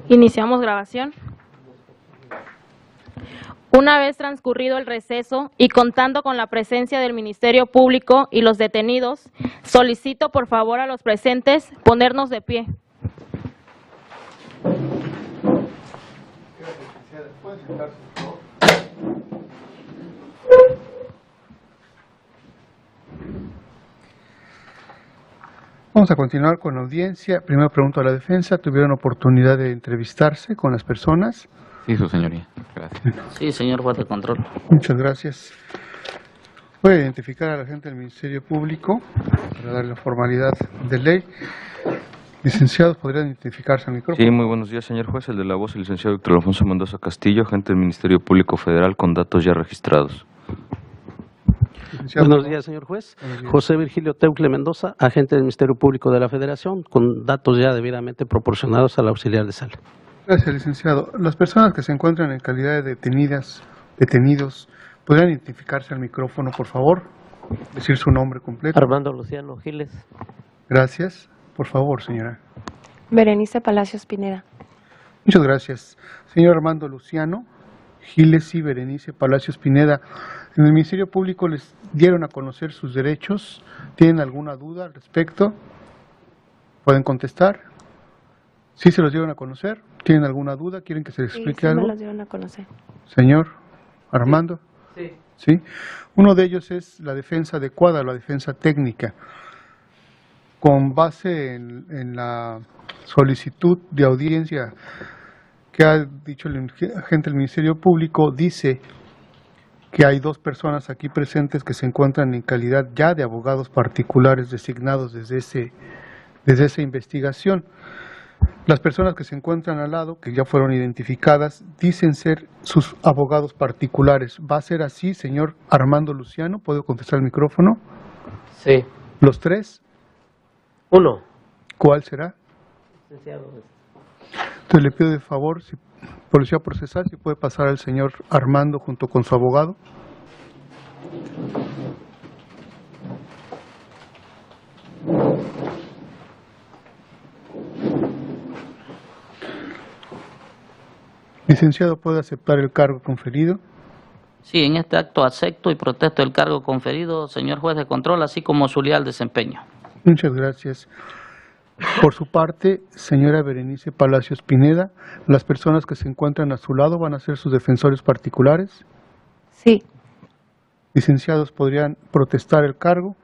Iniciamos grabación. Una vez transcurrido el receso y contando con la presencia del Ministerio Público y los detenidos, solicito por favor a los presentes ponernos de pie. Vamos a continuar con la audiencia. Primero pregunto a la defensa, ¿tuvieron oportunidad de entrevistarse con las personas? Sí, su señoría. Gracias. Sí, señor juez de control. Muchas gracias. Voy a identificar a la gente del Ministerio Público para darle la formalidad de ley. Licenciados, ¿podrían identificarse al micrófono? Sí, muy buenos días, señor juez. El de la voz, el licenciado Víctor Alfonso Mendoza Castillo, agente del Ministerio Público Federal con datos ya registrados. Buenos días, señor juez. José Virgilio Teucle Mendoza, agente del Ministerio Público de la Federación, con datos ya debidamente proporcionados al auxiliar de sala. Gracias, licenciado. Las personas que se encuentran en calidad de detenidos, ¿podrían identificarse al micrófono, por favor? Decir su nombre completo. Armando Luciano Giles. Gracias. Por favor, señora. Berenice Palacios Pineda. Muchas gracias. Señor Armando Luciano Giles y Berenice Palacios Pineda, en el Ministerio Público les dieron a conocer sus derechos. ¿Tienen alguna duda al respecto? ¿Pueden contestar? ¿Sí se los dieron a conocer? ¿Tienen alguna duda? ¿Quieren que se les explique algo? Sí, me los dieron a conocer. Señor Armando. Sí. ¿Sí? Uno de ellos es la defensa adecuada, la defensa técnica. Con base en la solicitud de audiencia que ha dicho el agente del Ministerio Público, dice que hay dos personas aquí presentes que se encuentran en calidad ya de abogados particulares designados desde esa investigación. Las personas que se encuentran al lado, que ya fueron identificadas, dicen ser sus abogados particulares. ¿Va a ser así, señor Armando Luciano? ¿Puedo contestar el micrófono? Sí. ¿Los tres? Uno. ¿Cuál será? Licenciado. Entonces le pido de favor, si policía procesal, si puede pasar al señor Armando junto con su abogado. Licenciado, ¿puede aceptar el cargo conferido? Sí, en este acto acepto y protesto el cargo conferido, señor juez de control, así como su leal desempeño. Muchas gracias. Por su parte, señora Berenice Palacios Pineda, ¿las personas que se encuentran a su lado van a ser sus defensores particulares? Sí. Licenciados, ¿podrían protestar el cargo?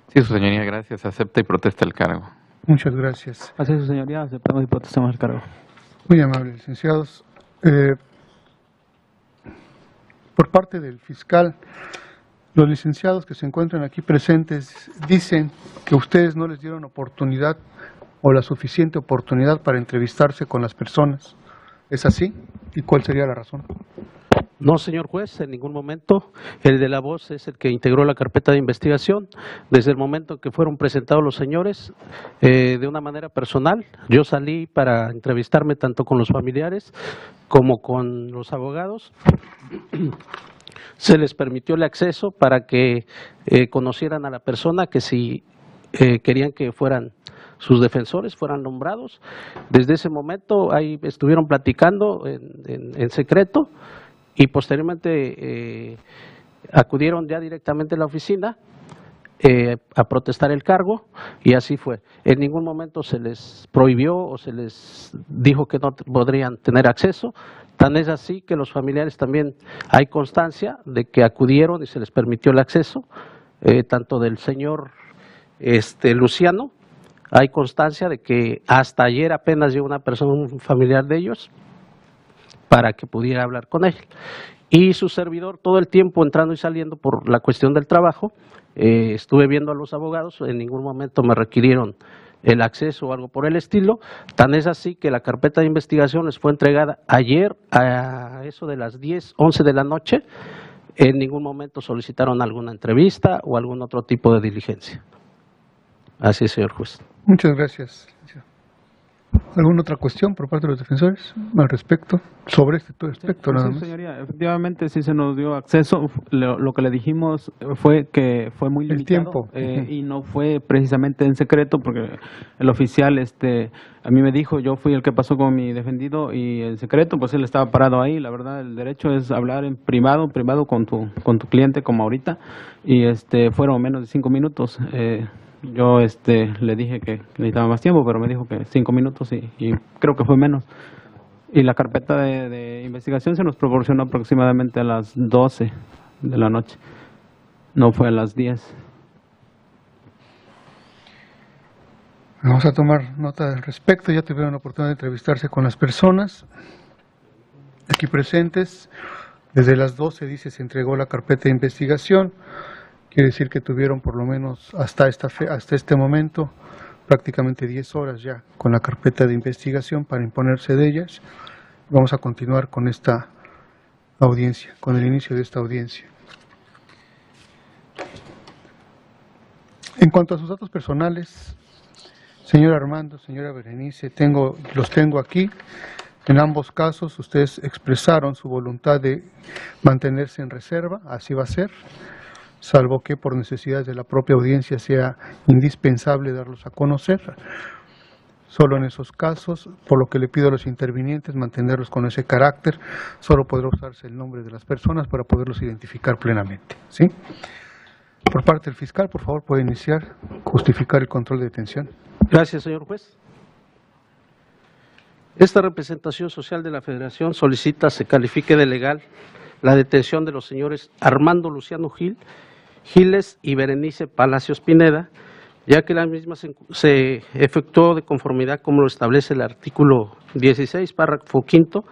Sí, su señoría, gracias. Acepta y protesta el cargo. Muchas gracias. Así es, su señoría, aceptamos y protestamos el cargo. Muy amable, licenciados. Por parte del fiscal, los licenciados que se encuentran aquí presentes dicen que ustedes no les dieron oportunidad o la suficiente oportunidad para entrevistarse con las personas. ¿Es así? ¿Y cuál sería la razón? No, señor juez, en ningún momento. El de la voz es el que integró la carpeta de investigación. Desde el momento que fueron presentados los señores, de una manera personal, yo salí para entrevistarme tanto con los familiares como con los abogados. Se les permitió el acceso para que conocieran a la persona, que si querían que fueran sus defensores, fueran nombrados. Desde ese momento ahí estuvieron platicando en secreto y posteriormente acudieron ya directamente a la oficina a protestar el cargo, y así fue. En ningún momento se les prohibió o se les dijo que no podrían tener acceso. Tan es así que los familiares también hay constancia de que acudieron y se les permitió el acceso, tanto del señor Luciano. Hay constancia de que hasta ayer apenas llegó una persona, un familiar de ellos, para que pudiera hablar con él. Y su servidor todo el tiempo entrando y saliendo por la cuestión del trabajo, estuve viendo a los abogados, en ningún momento me requirieron el acceso o algo por el estilo. Tan es así que la carpeta de investigación les fue entregada ayer a eso de las 10, 11 de la noche. En ningún momento solicitaron alguna entrevista o algún otro tipo de diligencia. Así es, señor juez. Muchas gracias. ¿Alguna otra cuestión por parte de los defensores al respecto? Sobre este aspecto, nada Sí, más. señoría, efectivamente sí se nos dio acceso. Lo que le dijimos fue que fue muy El limitado tiempo. y no fue precisamente en secreto porque el oficial a mí me dijo, yo fui el que pasó con mi defendido y en secreto pues él estaba parado ahí. La verdad el derecho es hablar en privado con tu cliente como ahorita y fueron menos de 5 minutos. Yo le dije que necesitaba más tiempo, pero me dijo que 5 minutos y creo que fue menos. Y la carpeta de investigación se nos proporcionó aproximadamente a las 12 de la noche, no fue a las 10. Vamos a tomar nota al respecto. Ya tuvieron la oportunidad de entrevistarse con las personas aquí presentes. Desde las 12, dice, se entregó la carpeta de investigación. Quiere decir que tuvieron por lo menos hasta este momento prácticamente 10 horas ya con la carpeta de investigación para imponerse de ellas. Vamos a continuar con esta audiencia, con el inicio de esta audiencia. En cuanto a sus datos personales, señor Armando, señora Berenice, los tengo aquí. En ambos casos ustedes expresaron su voluntad de mantenerse en reserva, así va a ser, salvo que por necesidades de la propia audiencia sea indispensable darlos a conocer. Solo en esos casos, por lo que le pido a los intervinientes mantenerlos con ese carácter, solo podrá usarse el nombre de las personas para poderlos identificar plenamente, ¿sí? Por parte del fiscal, por favor, puede iniciar, justificar el control de detención. Gracias, señor juez. Esta representación social de la Federación solicita se califique de legal la detención de los señores Armando Luciano Giles y Berenice Palacios Pineda, ya que la misma se efectuó de conformidad como lo establece el artículo 16, párrafo quinto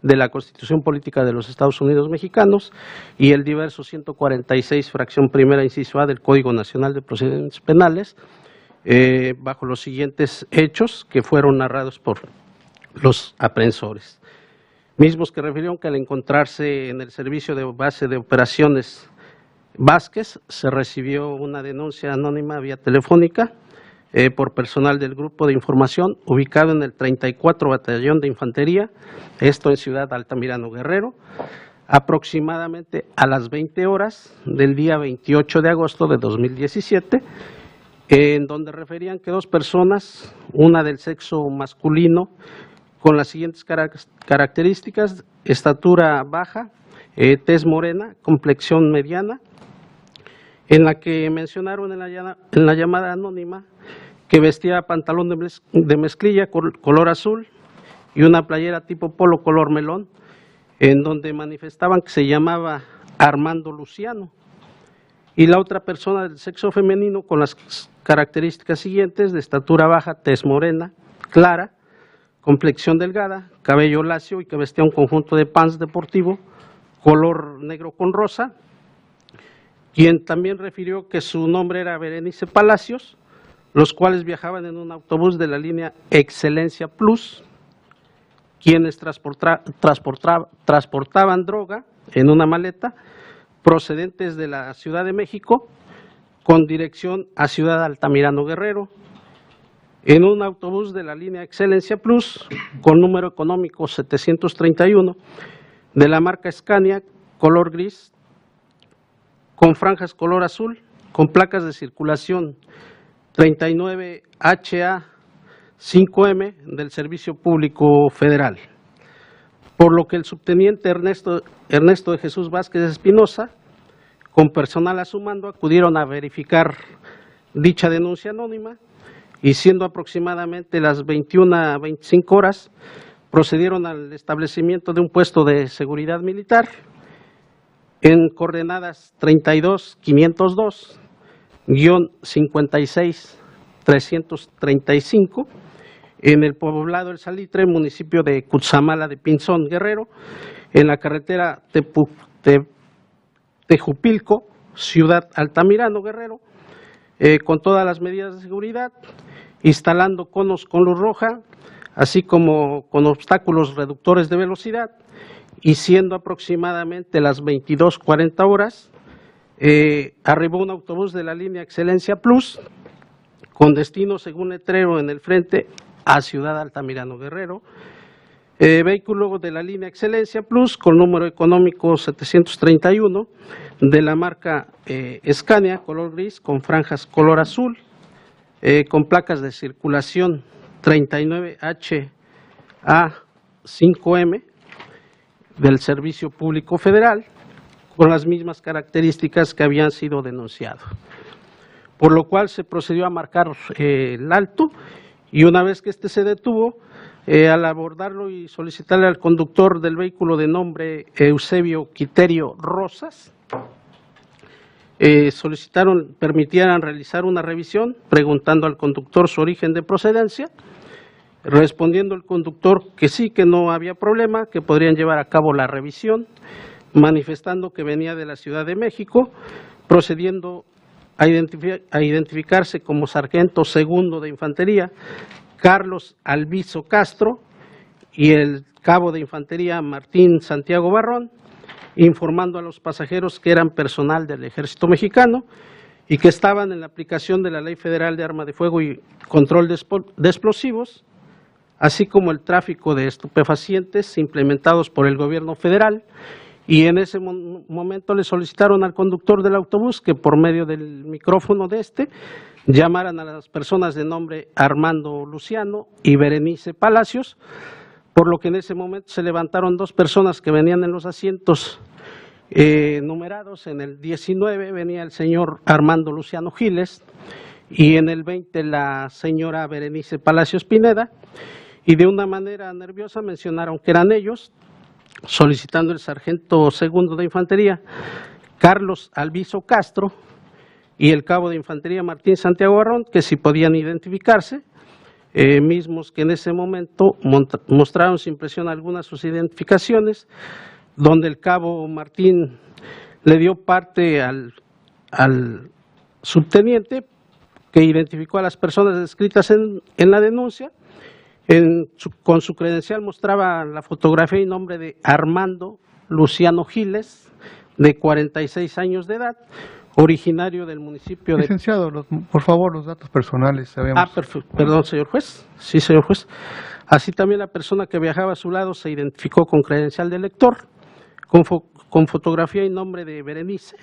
de la Constitución Política de los Estados Unidos Mexicanos y el diverso 146, fracción primera, inciso A del Código Nacional de Procedimientos Penales, bajo los siguientes hechos que fueron narrados por los aprehensores. Mismos que refirieron que al encontrarse en el servicio de base de operaciones Vázquez, se recibió una denuncia anónima vía telefónica por personal del Grupo de Información ubicado en el 34 Batallón de Infantería, esto en Ciudad Altamirano, Guerrero, aproximadamente a las 20 horas del día 28 de agosto de 2017, en donde referían que dos personas, una del sexo masculino, con las siguientes características: estatura baja, tez morena, complexión mediana, en la que mencionaron en la llamada anónima que vestía pantalón de mezclilla color azul y una playera tipo polo color melón, en donde manifestaban que se llamaba Armando Luciano. Y la otra persona del sexo femenino con las características siguientes: de estatura baja, tez morena, clara, complexión delgada, cabello lacio y que vestía un conjunto de pants deportivo color negro con rosa, quien también refirió que su nombre era Berenice Palacios, los cuales viajaban en un autobús de la línea Excelencia Plus, quienes transportaban droga en una maleta procedentes de la Ciudad de México con dirección a Ciudad Altamirano, Guerrero, en un autobús de la línea Excelencia Plus con número económico 731 de la marca Scania, color gris, con franjas color azul, con placas de circulación 39HA5M del Servicio Público Federal. Por lo que el subteniente Ernesto de Jesús Vázquez Espinosa, con personal a su mando, acudieron a verificar dicha denuncia anónima y, siendo aproximadamente las 21 a 25 horas, procedieron al establecimiento de un puesto de seguridad militar en coordenadas 32-502-56-335 en el poblado El Salitre, municipio de Cutzamala de Pinzón, Guerrero, en la carretera Tejupilco, Ciudad Altamirano, Guerrero, con todas las medidas de seguridad, instalando conos con luz roja, así como con obstáculos reductores de velocidad, y siendo aproximadamente las 22:40 horas, arribó un autobús de la línea Excelencia Plus, con destino, según letrero en el frente, a Ciudad Altamirano Guerrero. Vehículo de la línea Excelencia Plus con número económico 731 de la marca Scania, color gris con franjas color azul, con placas de circulación 39HA5M del Servicio Público Federal, con las mismas características que habían sido denunciadas. Por lo cual se procedió a marcar el alto y una vez que este se detuvo, al abordarlo y solicitarle al conductor del vehículo de nombre Eusebio Quiterio Rosas, permitieran realizar una revisión preguntando al conductor su origen de procedencia, respondiendo el conductor que sí, que no había problema, que podrían llevar a cabo la revisión, manifestando que venía de la Ciudad de México, procediendo a identificarse como sargento segundo de infantería Carlos Alviso Castro y el cabo de infantería Martín Santiago Barrón, informando a los pasajeros que eran personal del Ejército Mexicano y que estaban en la aplicación de la Ley Federal de Arma de Fuego y Control de Explosivos, así como el tráfico de estupefacientes implementados por el gobierno federal, y en ese momento le solicitaron al conductor del autobús que por medio del micrófono de llamaran a las personas de nombre Armando Luciano y Berenice Palacios, por lo que en ese momento se levantaron dos personas que venían en los asientos numerados. En el 19 venía el señor Armando Luciano Giles y en el 20 la señora Berenice Palacios Pineda, y de una manera nerviosa mencionaron que eran ellos, solicitando el sargento segundo de infantería Carlos Alviso Castro y el cabo de infantería Martín Santiago Barrón que si podían identificarse, mismos que en ese momento mostraron sin presión alguna sus identificaciones, donde el cabo Martín le dio parte al subteniente que identificó a las personas descritas en la denuncia. Con su credencial mostraba la fotografía y nombre de Armando Luciano Giles, de 46 años de edad, originario del municipio de... Licenciado, por favor, los datos personales. Sabemos. Perfecto. Perdón, señor juez. Sí, señor juez. Así también la persona que viajaba a su lado se identificó con credencial de lector, con fotografía y nombre de Berenice,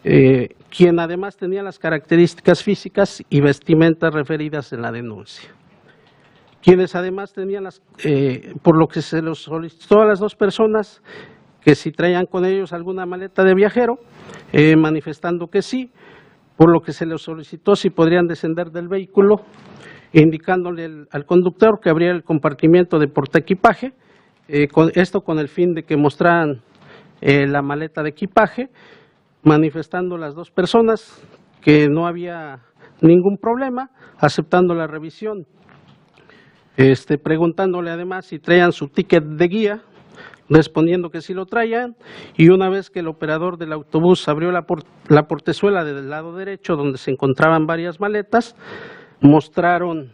quien además tenía las características físicas y vestimentas referidas en la denuncia. Quienes además tenían por lo que se los solicitó a las dos personas que si traían con ellos alguna maleta de viajero, manifestando que sí, por lo que se les solicitó si podrían descender del vehículo, indicándole al conductor que abriera el compartimiento de portaequipaje, esto con el fin de que mostraran la maleta de equipaje, manifestando las dos personas que no había ningún problema, aceptando la revisión. Preguntándole además si traían su ticket de guía, respondiendo que sí lo traían, y una vez que el operador del autobús abrió la portezuela del lado derecho donde se encontraban varias maletas, mostraron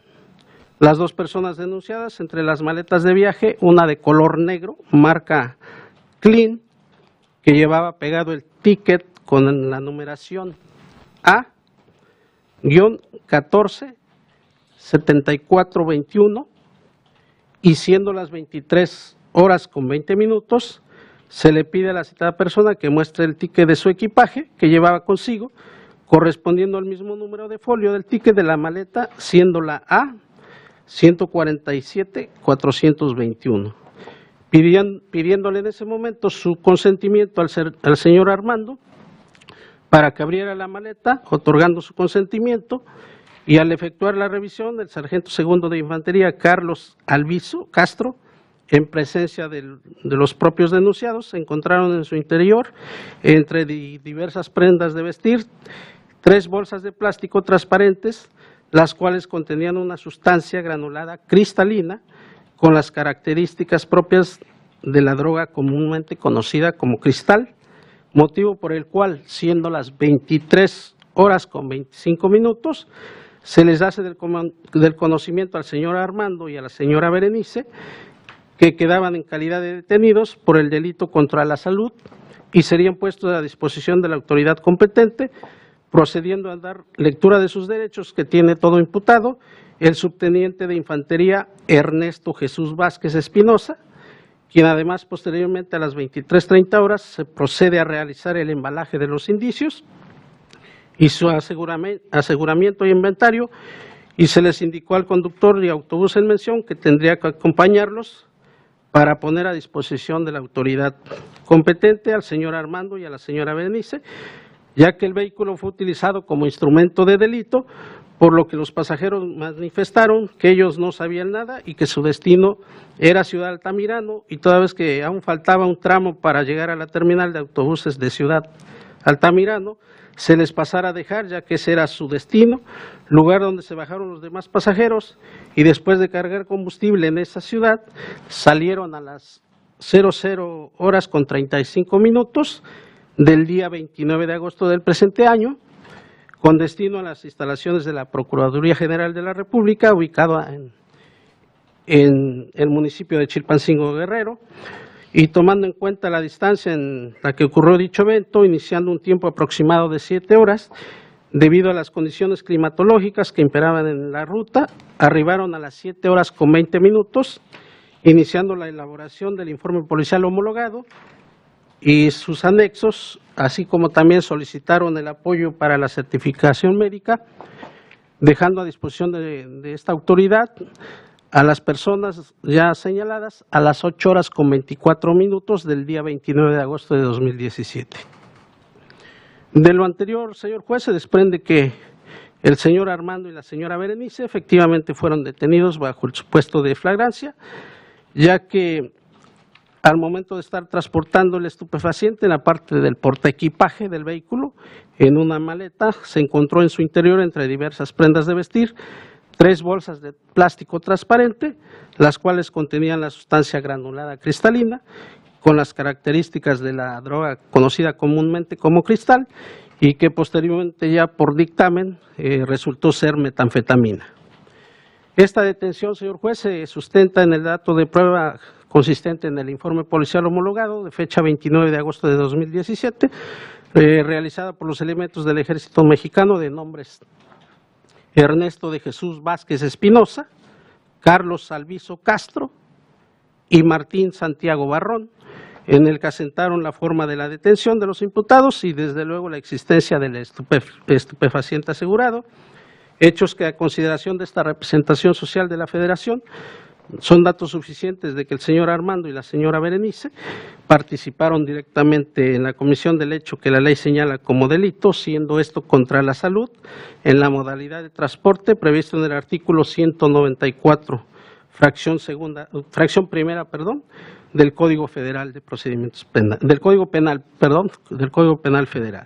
las dos personas denunciadas entre las maletas de viaje, una de color negro, marca Clean, que llevaba pegado el ticket con la numeración A-147421, y siendo las 23:20, se le pide a la citada persona que muestre el ticket de su equipaje que llevaba consigo, correspondiendo al mismo número de folio del ticket de la maleta, siendo la A-147-421, pidiéndole en ese momento su consentimiento al señor Armando para que abriera la maleta, otorgando su consentimiento. Y al efectuar la revisión, el sargento segundo de infantería Carlos Alviso Castro, en presencia de los propios denunciados, se encontraron en su interior, entre diversas prendas de vestir, 3 bolsas de plástico transparentes, las cuales contenían una sustancia granulada cristalina con las características propias de la droga comúnmente conocida como cristal, motivo por el cual, siendo las 23:25, se les hace del conocimiento al señor Armando y a la señora Berenice que quedaban en calidad de detenidos por el delito contra la salud y serían puestos a disposición de la autoridad competente, procediendo a dar lectura de sus derechos que tiene todo imputado el subteniente de infantería Ernesto Jesús Vázquez Espinosa, quien además posteriormente a las 23:30 horas se procede a realizar el embalaje de los indicios y su aseguramiento y inventario, y se les indicó al conductor y autobús en mención que tendría que acompañarlos para poner a disposición de la autoridad competente al señor Armando y a la señora Berenice, ya que el vehículo fue utilizado como instrumento de delito, por lo que los pasajeros manifestaron que ellos no sabían nada y que su destino era Ciudad Altamirano, y toda vez que aún faltaba un tramo para llegar a la terminal de autobuses de Ciudad Altamirano, se les pasara a dejar, ya que ese era su destino, lugar donde se bajaron los demás pasajeros, y después de cargar combustible en esa ciudad, salieron a las 00:35 del día 29 de agosto del presente año, con destino a las instalaciones de la Procuraduría General de la República, ubicada en el municipio de Chilpancingo, Guerrero, y tomando en cuenta la distancia en la que ocurrió dicho evento, iniciando un tiempo aproximado de 7 horas, debido a las condiciones climatológicas que imperaban en la ruta, arribaron a las 7:20, iniciando la elaboración del informe policial homologado y sus anexos, así como también solicitaron el apoyo para la certificación médica, dejando a disposición de esta autoridad a las personas ya señaladas a las 8:24 del día 29 de agosto de 2017. De lo anterior, señor juez, se desprende que el señor Armando y la señora Berenice efectivamente fueron detenidos bajo el supuesto de flagrancia, ya que al momento de estar transportando el estupefaciente en la parte del portaequipaje del vehículo, en una maleta, se encontró en su interior, entre diversas prendas de vestir, 3 bolsas de plástico transparente, las cuales contenían la sustancia granulada cristalina, con las características de la droga conocida comúnmente como cristal, y que posteriormente ya por dictamen resultó ser metanfetamina. Esta detención, señor juez, se sustenta en el dato de prueba consistente en el informe policial homologado de fecha 29 de agosto de 2017, realizada por los elementos del Ejército Mexicano de nombres Ernesto de Jesús Vázquez Espinosa, Carlos Salvizo Castro y Martín Santiago Barrón, en el que asentaron la forma de la detención de los imputados y desde luego la existencia del estupefaciente asegurado, hechos que a consideración de esta representación social de la Federación son datos suficientes de que el señor Armando y la señora Berenice participaron directamente en la comisión del hecho que la ley señala como delito, siendo esto contra la salud, en la modalidad de transporte previsto en el artículo 194, fracción primera, del Código Federal de Procedimientos Penales, del Código Penal Federal.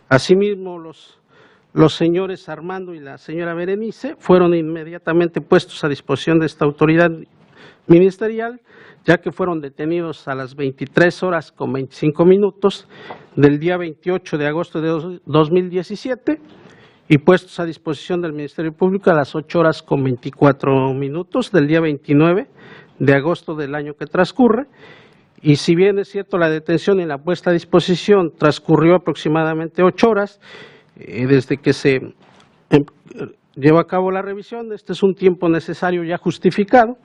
Asimismo, los señores Armando y la señora Berenice fueron inmediatamente puestos a disposición de esta autoridad ministerial, ya que fueron detenidos a las 23:25 del día 28 de agosto de 2017 y puestos a disposición del Ministerio Público a las 8:24 del día 29 de agosto del año que transcurre. Y si bien es cierto la detención y la puesta a disposición transcurrió aproximadamente 8 horas, desde que se llevó a cabo la revisión, este es un tiempo necesario ya justificado,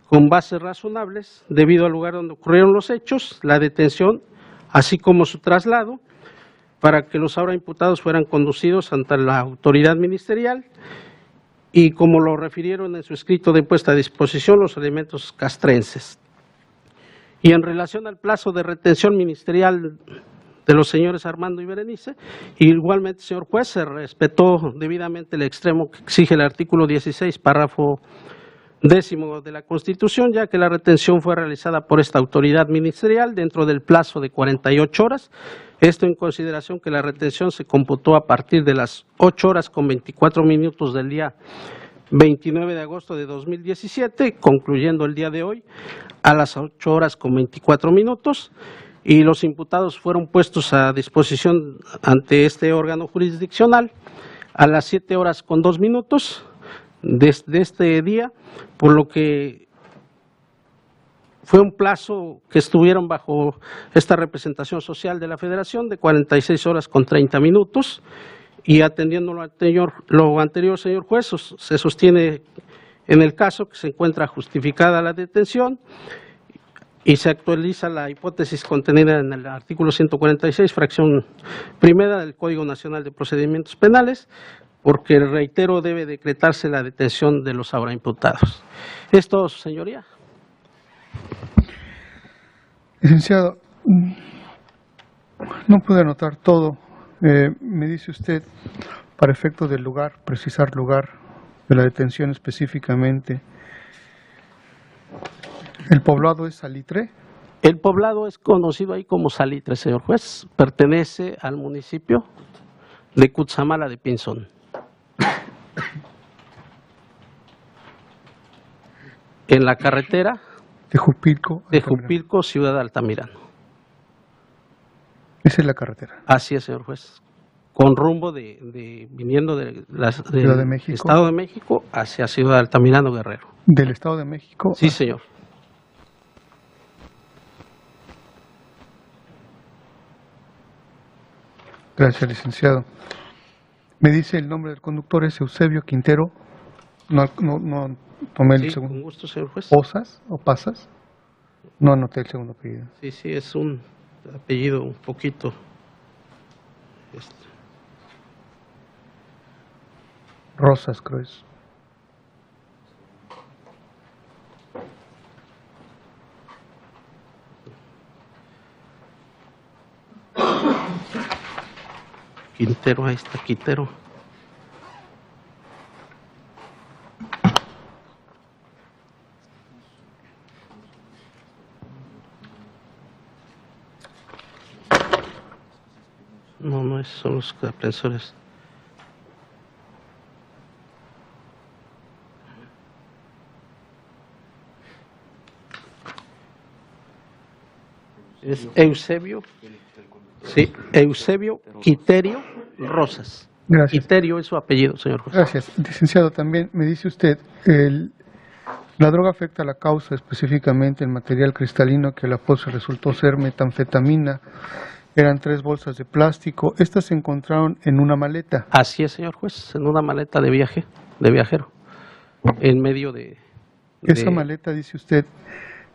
con bases razonables, debido al lugar donde ocurrieron los hechos, la detención, así como su traslado, para que los ahora imputados fueran conducidos ante la autoridad ministerial y como lo refirieron en su escrito de puesta a disposición los elementos castrenses. Y en relación al plazo de retención ministerial de los señores Armando y Berenice, igualmente, señor juez, se respetó debidamente el extremo que exige el artículo 16, párrafo 10º de la Constitución, ya que la retención fue realizada por esta autoridad ministerial dentro del plazo de 48 horas, esto en consideración que la retención se computó a partir de las 8:24 del día 29 de agosto de 2017, concluyendo el día de hoy a las 8:24, y los imputados fueron puestos a disposición ante este órgano jurisdiccional a las 7:02 de este día, por lo que fue un plazo que estuvieron bajo esta representación social de la Federación de 46:30, Y atendiendo lo anterior, señor juez, se sostiene en el caso que se encuentra justificada la detención y se actualiza la hipótesis contenida en el artículo 146, fracción primera del Código Nacional de Procedimientos Penales, porque, reitero, debe decretarse la detención de los ahora imputados. Esto, señoría. Licenciado, no pude anotar todo. Me dice usted, para efectos del lugar, precisar lugar de la detención específicamente. ¿El poblado es Salitre? El poblado es conocido ahí como Salitre, señor juez. Pertenece al municipio de Cutzamala de Pinzón. En la carretera De Jupilco. de Jupilco, Ciudad de Altamirano. Esa es la carretera. Así es, señor juez. Con rumbo viniendo del Ciudad de México. Estado de México hacia Ciudad de Altamirano, Guerrero. ¿Del Estado de México? Sí, señor. Gracias, licenciado. Me dice el nombre del conductor es Eusebio Quintero. No tomé el Sí, segundo. con gusto, señor juez. ¿Posas o Pasas? No anoté el segundo apellido. Sí, es un apellido un poquito. Rosas, creo es. Quintero, ahí está Quintero. No son los aprensores. Es Eusebio. Sí, Eusebio Quiterio Rosas. Gracias. Quiterio es su apellido, señor juez. Gracias. Licenciado, también me dice usted, la droga afecta a la causa, específicamente el material cristalino que a la postre resultó ser metanfetamina. Eran 3 bolsas de plástico. Estas se encontraron en una maleta. Así es, señor juez, en una maleta de viajero, en medio de... Esa maleta, dice usted,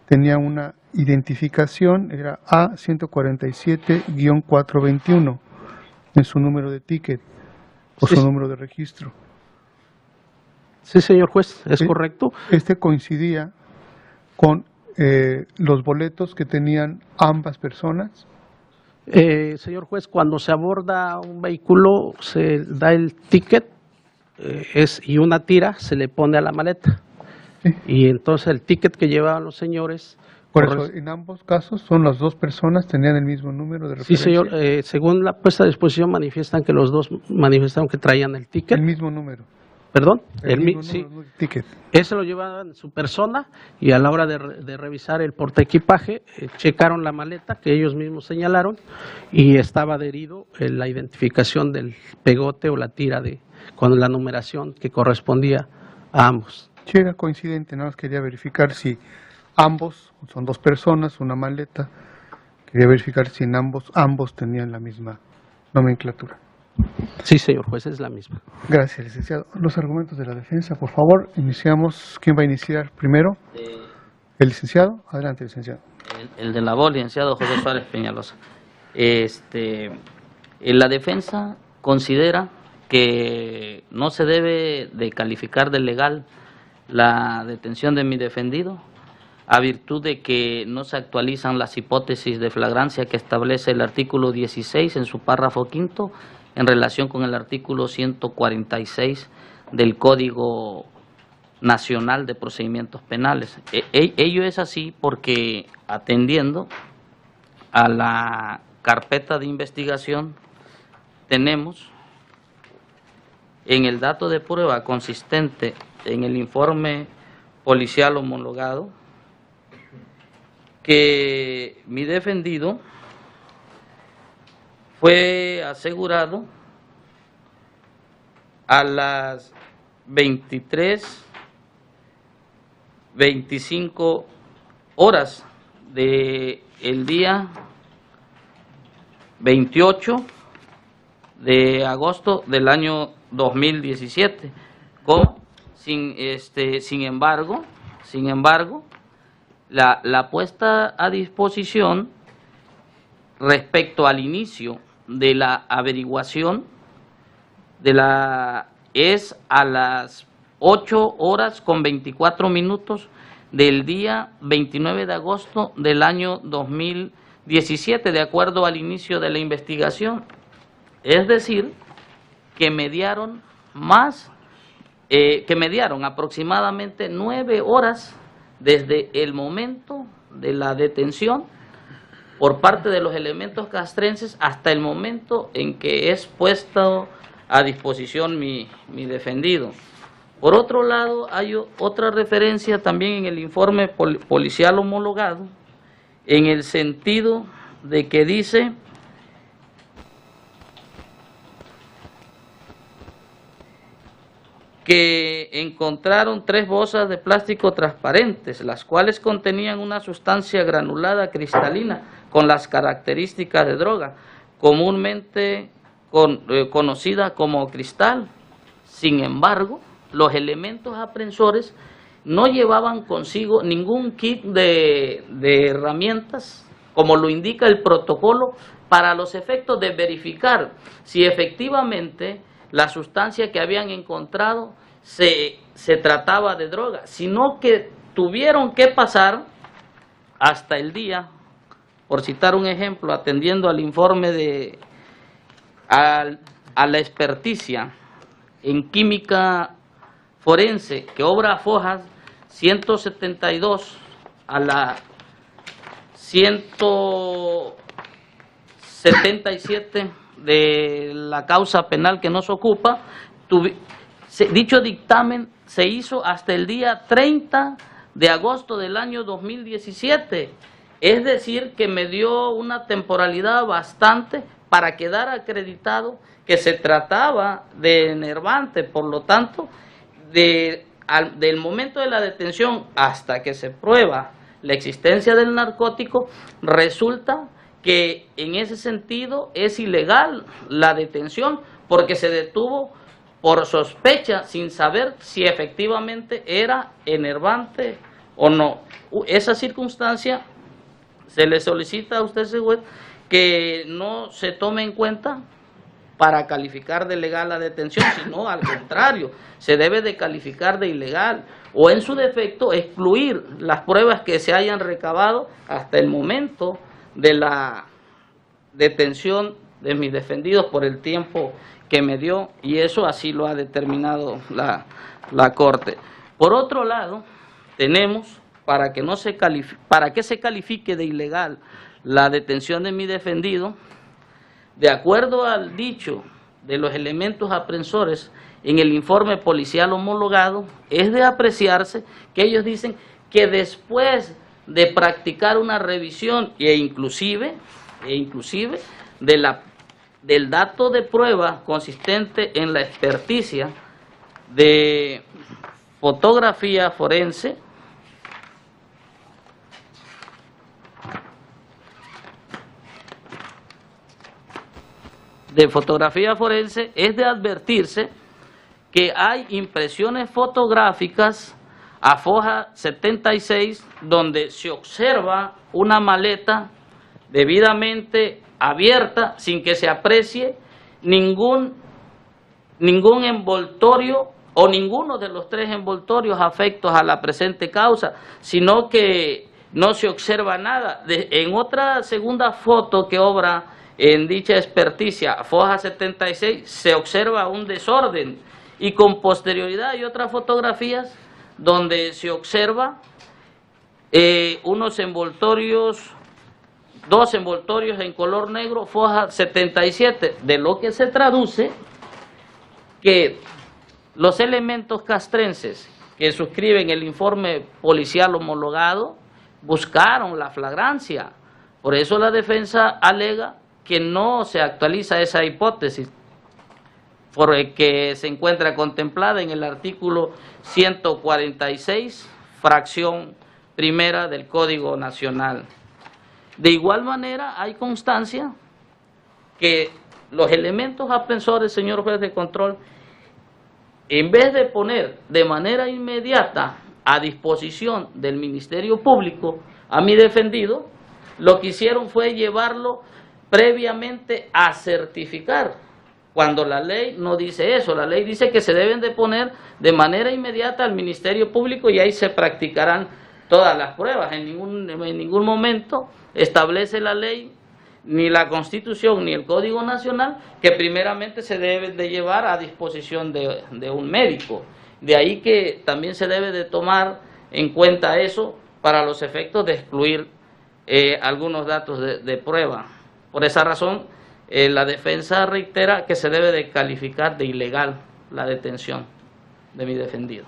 tenía una identificación, era A147-421 en su número de ticket o Sí. su número de registro. Sí, señor juez, es correcto. Este coincidía con los boletos que tenían ambas personas. Señor juez, cuando se aborda un vehículo, se da el ticket y una tira se le pone a la maleta. Sí. Y entonces el ticket que llevaban los señores... Por eso, en ambos casos, son las dos personas, tenían el mismo número de Sí, referencia. señor, según la puesta de disposición manifiestan que los dos manifestaron que traían el ticket. El mismo número. ¿Perdón? El mismo sí. número de ticket. Ese lo llevaban en su persona y a la hora de revisar el portaequipaje, checaron la maleta que ellos mismos señalaron y estaba adherido la identificación del pegote o la tira con la numeración que correspondía a ambos. Sí, era coincidente, nada más quería verificar si ambos, son dos personas, una maleta, quería verificar si en ambos tenían la misma nomenclatura. Sí, señor juez, es la misma. Gracias, licenciado. Los argumentos de la defensa, por favor, iniciamos. ¿Quién va a iniciar primero? ¿El licenciado? Adelante, licenciado. El de la voz, licenciado José Suárez Peñalosa. La defensa considera que no se debe de calificar de legal la detención de mi defendido, a virtud de que no se actualizan las hipótesis de flagrancia que establece el artículo 16 en su párrafo quinto en relación con el artículo 146 del Código Nacional de Procedimientos Penales. Ello es así porque, atendiendo a la carpeta de investigación, tenemos en el dato de prueba consistente en el informe policial homologado que mi defendido fue asegurado a las 23:25 horas del día 28 de agosto del año 2017. Sin embargo, la puesta a disposición respecto al inicio de la averiguación es a las 8:24 del día 29 de agosto del año 2017, de acuerdo al inicio de la investigación. Es decir, que mediaron aproximadamente 9 horas desde el momento de la detención por parte de los elementos castrenses hasta el momento en que es puesto a disposición mi defendido. Por otro lado, hay otra referencia también en el informe policial homologado, en el sentido de que dice que encontraron 3 bolsas de plástico transparentes, las cuales contenían una sustancia granulada cristalina con las características de droga, comúnmente conocida como cristal. Sin embargo, los elementos aprensores no llevaban consigo ningún kit de herramientas, como lo indica el protocolo, para los efectos de verificar si efectivamente la sustancia que habían encontrado se trataba de droga, sino que tuvieron que pasar hasta el día, por citar un ejemplo, atendiendo al informe a la experticia en química forense que obra Fojas 172 a la 177 de la causa penal que nos ocupa. Dicho dictamen se hizo hasta el día 30 de agosto del año 2017, es decir, que me dio una temporalidad bastante para quedar acreditado que se trataba de enervante. Por lo tanto, del momento de la detención hasta que se prueba la existencia del narcótico, resulta que en ese sentido es ilegal la detención, porque se detuvo por sospecha sin saber si efectivamente era enervante o no. Esa circunstancia se le solicita a usted, señor juez, que no se tome en cuenta para calificar de legal la detención, sino al contrario, se debe de calificar de ilegal o en su defecto excluir las pruebas que se hayan recabado hasta el momento de la detención de mis defendidos por el tiempo que me dio, y eso así lo ha determinado la Corte. Por otro lado, tenemos, para que se califique de ilegal la detención de mi defendido, de acuerdo al dicho de los elementos aprensores en el informe policial homologado, es de apreciarse que ellos dicen que después de practicar una revisión e inclusive del dato de prueba consistente en la experticia de fotografía forense, es de advertirse que hay impresiones fotográficas a foja 76 donde se observa una maleta debidamente abierta sin que se aprecie ningún envoltorio o ninguno de los 3 envoltorios afectos a la presente causa, sino que no se observa nada. En otra segunda foto que obra en dicha experticia, foja 76, se observa un desorden, y con posterioridad hay otras fotografías donde se observa unos envoltorios, 2 envoltorios en color negro, foja 77, de lo que se traduce que los elementos castrenses que suscriben el informe policial homologado buscaron la flagrancia. Por eso la defensa alega que no se actualiza esa hipótesis, porque se encuentra contemplada en el artículo 146, fracción primera del Código Nacional. De igual manera, hay constancia que los elementos aprensores, señor juez de control, en vez de poner de manera inmediata a disposición del Ministerio Público a mi defendido, lo que hicieron fue llevarlo previamente a certificar, cuando la ley no dice eso. La ley dice que se deben de poner de manera inmediata al Ministerio Público y ahí se practicarán todas las pruebas. En ningún momento establece la ley, ni la Constitución, ni el Código Nacional, que primeramente se deben de llevar a disposición de un médico. De ahí que también se debe de tomar en cuenta eso para los efectos de excluir algunos datos de prueba. Por esa razón, la defensa reitera que se debe de calificar de ilegal la detención de mi defendido.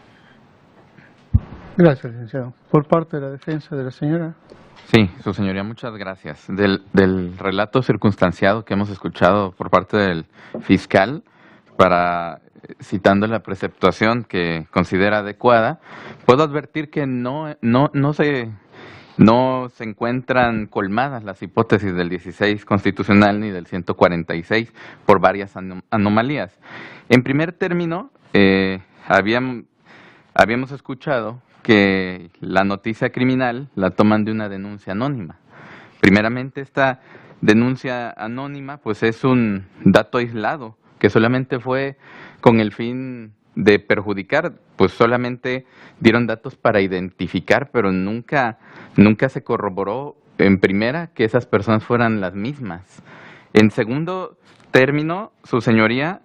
Gracias, licenciado. Por parte de la defensa de la señora. Sí, su señoría, muchas gracias. Del relato circunstanciado que hemos escuchado por parte del fiscal, citando la preceptuación que considera adecuada, puedo advertir que no se encuentran colmadas las hipótesis del 16 constitucional ni del 146 por varias anomalías. En primer término, habíamos escuchado que la noticia criminal la toman de una denuncia anónima. Primeramente, esta denuncia anónima pues es un dato aislado que solamente fue con el fin de perjudicar, pues solamente dieron datos para identificar, pero nunca se corroboró en primera que esas personas fueran las mismas. En segundo término, su señoría,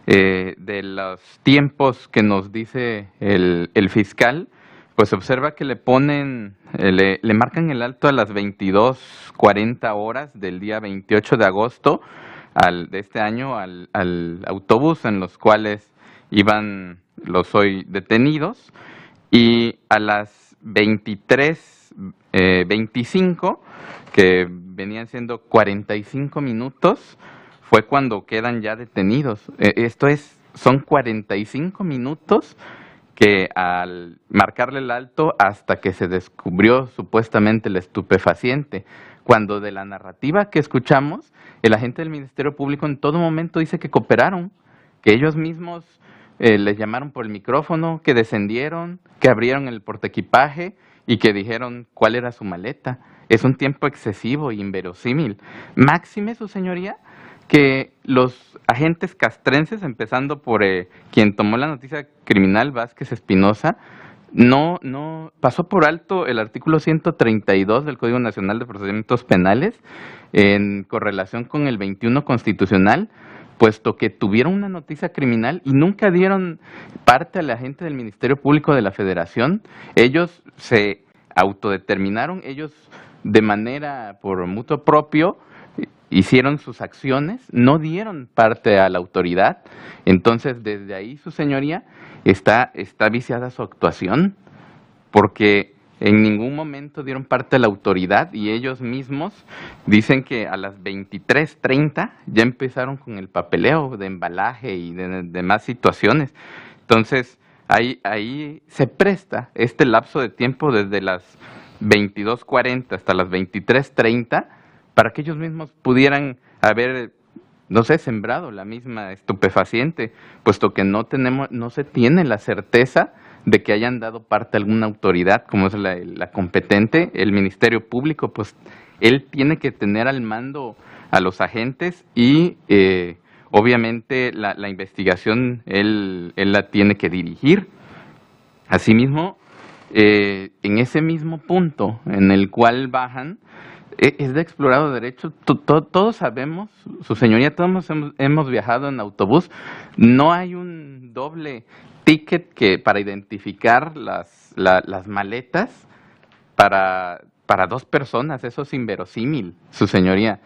de los tiempos que nos dice el fiscal, pues observa que le marcan el alto a las 22:40 horas del día 28 de agosto de este año al autobús en los cuales iban los hoy detenidos, y a las 23:25, que venían siendo 45 minutos, fue cuando quedan ya detenidos. Son 45 minutos que al marcarle el alto hasta que se descubrió supuestamente el estupefaciente, cuando de la narrativa que escuchamos, el agente del Ministerio Público en todo momento dice que cooperaron, que ellos mismos les llamaron por el micrófono, que descendieron, que abrieron el portaequipaje y que dijeron cuál era su maleta. Es un tiempo excesivo e inverosímil. Máxime, su señoría, que los agentes castrenses, empezando por quien tomó la noticia criminal, Vázquez Espinosa, no pasó por alto el artículo 132 del Código Nacional de Procedimientos Penales en correlación con el 21 constitucional, puesto que tuvieron una noticia criminal y nunca dieron parte al agente del Ministerio Público de la Federación. Ellos se autodeterminaron, ellos de manera por mutuo propio hicieron sus acciones, no dieron parte a la autoridad. Entonces, desde ahí, su señoría, está viciada su actuación, porque en ningún momento dieron parte a la autoridad y ellos mismos dicen que a las 23:30 ya empezaron con el papeleo de embalaje y de demás situaciones. Entonces, ahí se presta este lapso de tiempo desde las 22:40 hasta las 23:30 para que ellos mismos pudieran haber, no sé, sembrado la misma estupefaciente, puesto que no se tiene la certeza de que hayan dado parte a alguna autoridad, como es la competente. El Ministerio Público, pues él tiene que tener al mando a los agentes y obviamente la investigación él la tiene que dirigir. Asimismo, en ese mismo punto en el cual bajan, es de explorado derecho. Todos sabemos, su señoría, todos hemos viajado en autobús. No hay un doble ticket para identificar las maletas para dos personas. Eso es inverosímil, su señoría.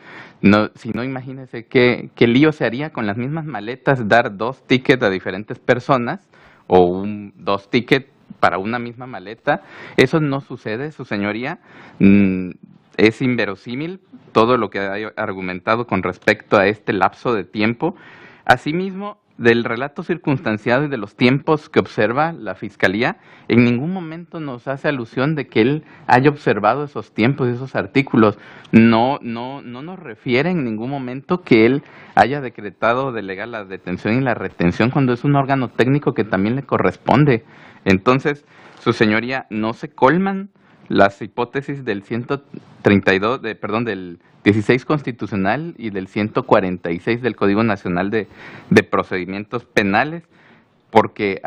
Si no, imagínese qué lío se haría con las mismas maletas, dar dos tickets a diferentes personas o dos tickets para una misma maleta. Eso no sucede, su señoría. Es inverosímil todo lo que ha argumentado con respecto a este lapso de tiempo. Asimismo, del relato circunstanciado y de los tiempos que observa la Fiscalía, en ningún momento nos hace alusión de que él haya observado esos tiempos y esos artículos. No nos refiere en ningún momento que él haya decretado de legal la detención y la retención cuando es un órgano técnico que también le corresponde. Entonces, su señoría, no se colman las hipótesis del 16 constitucional y del 146 del Código Nacional de Procedimientos Penales, porque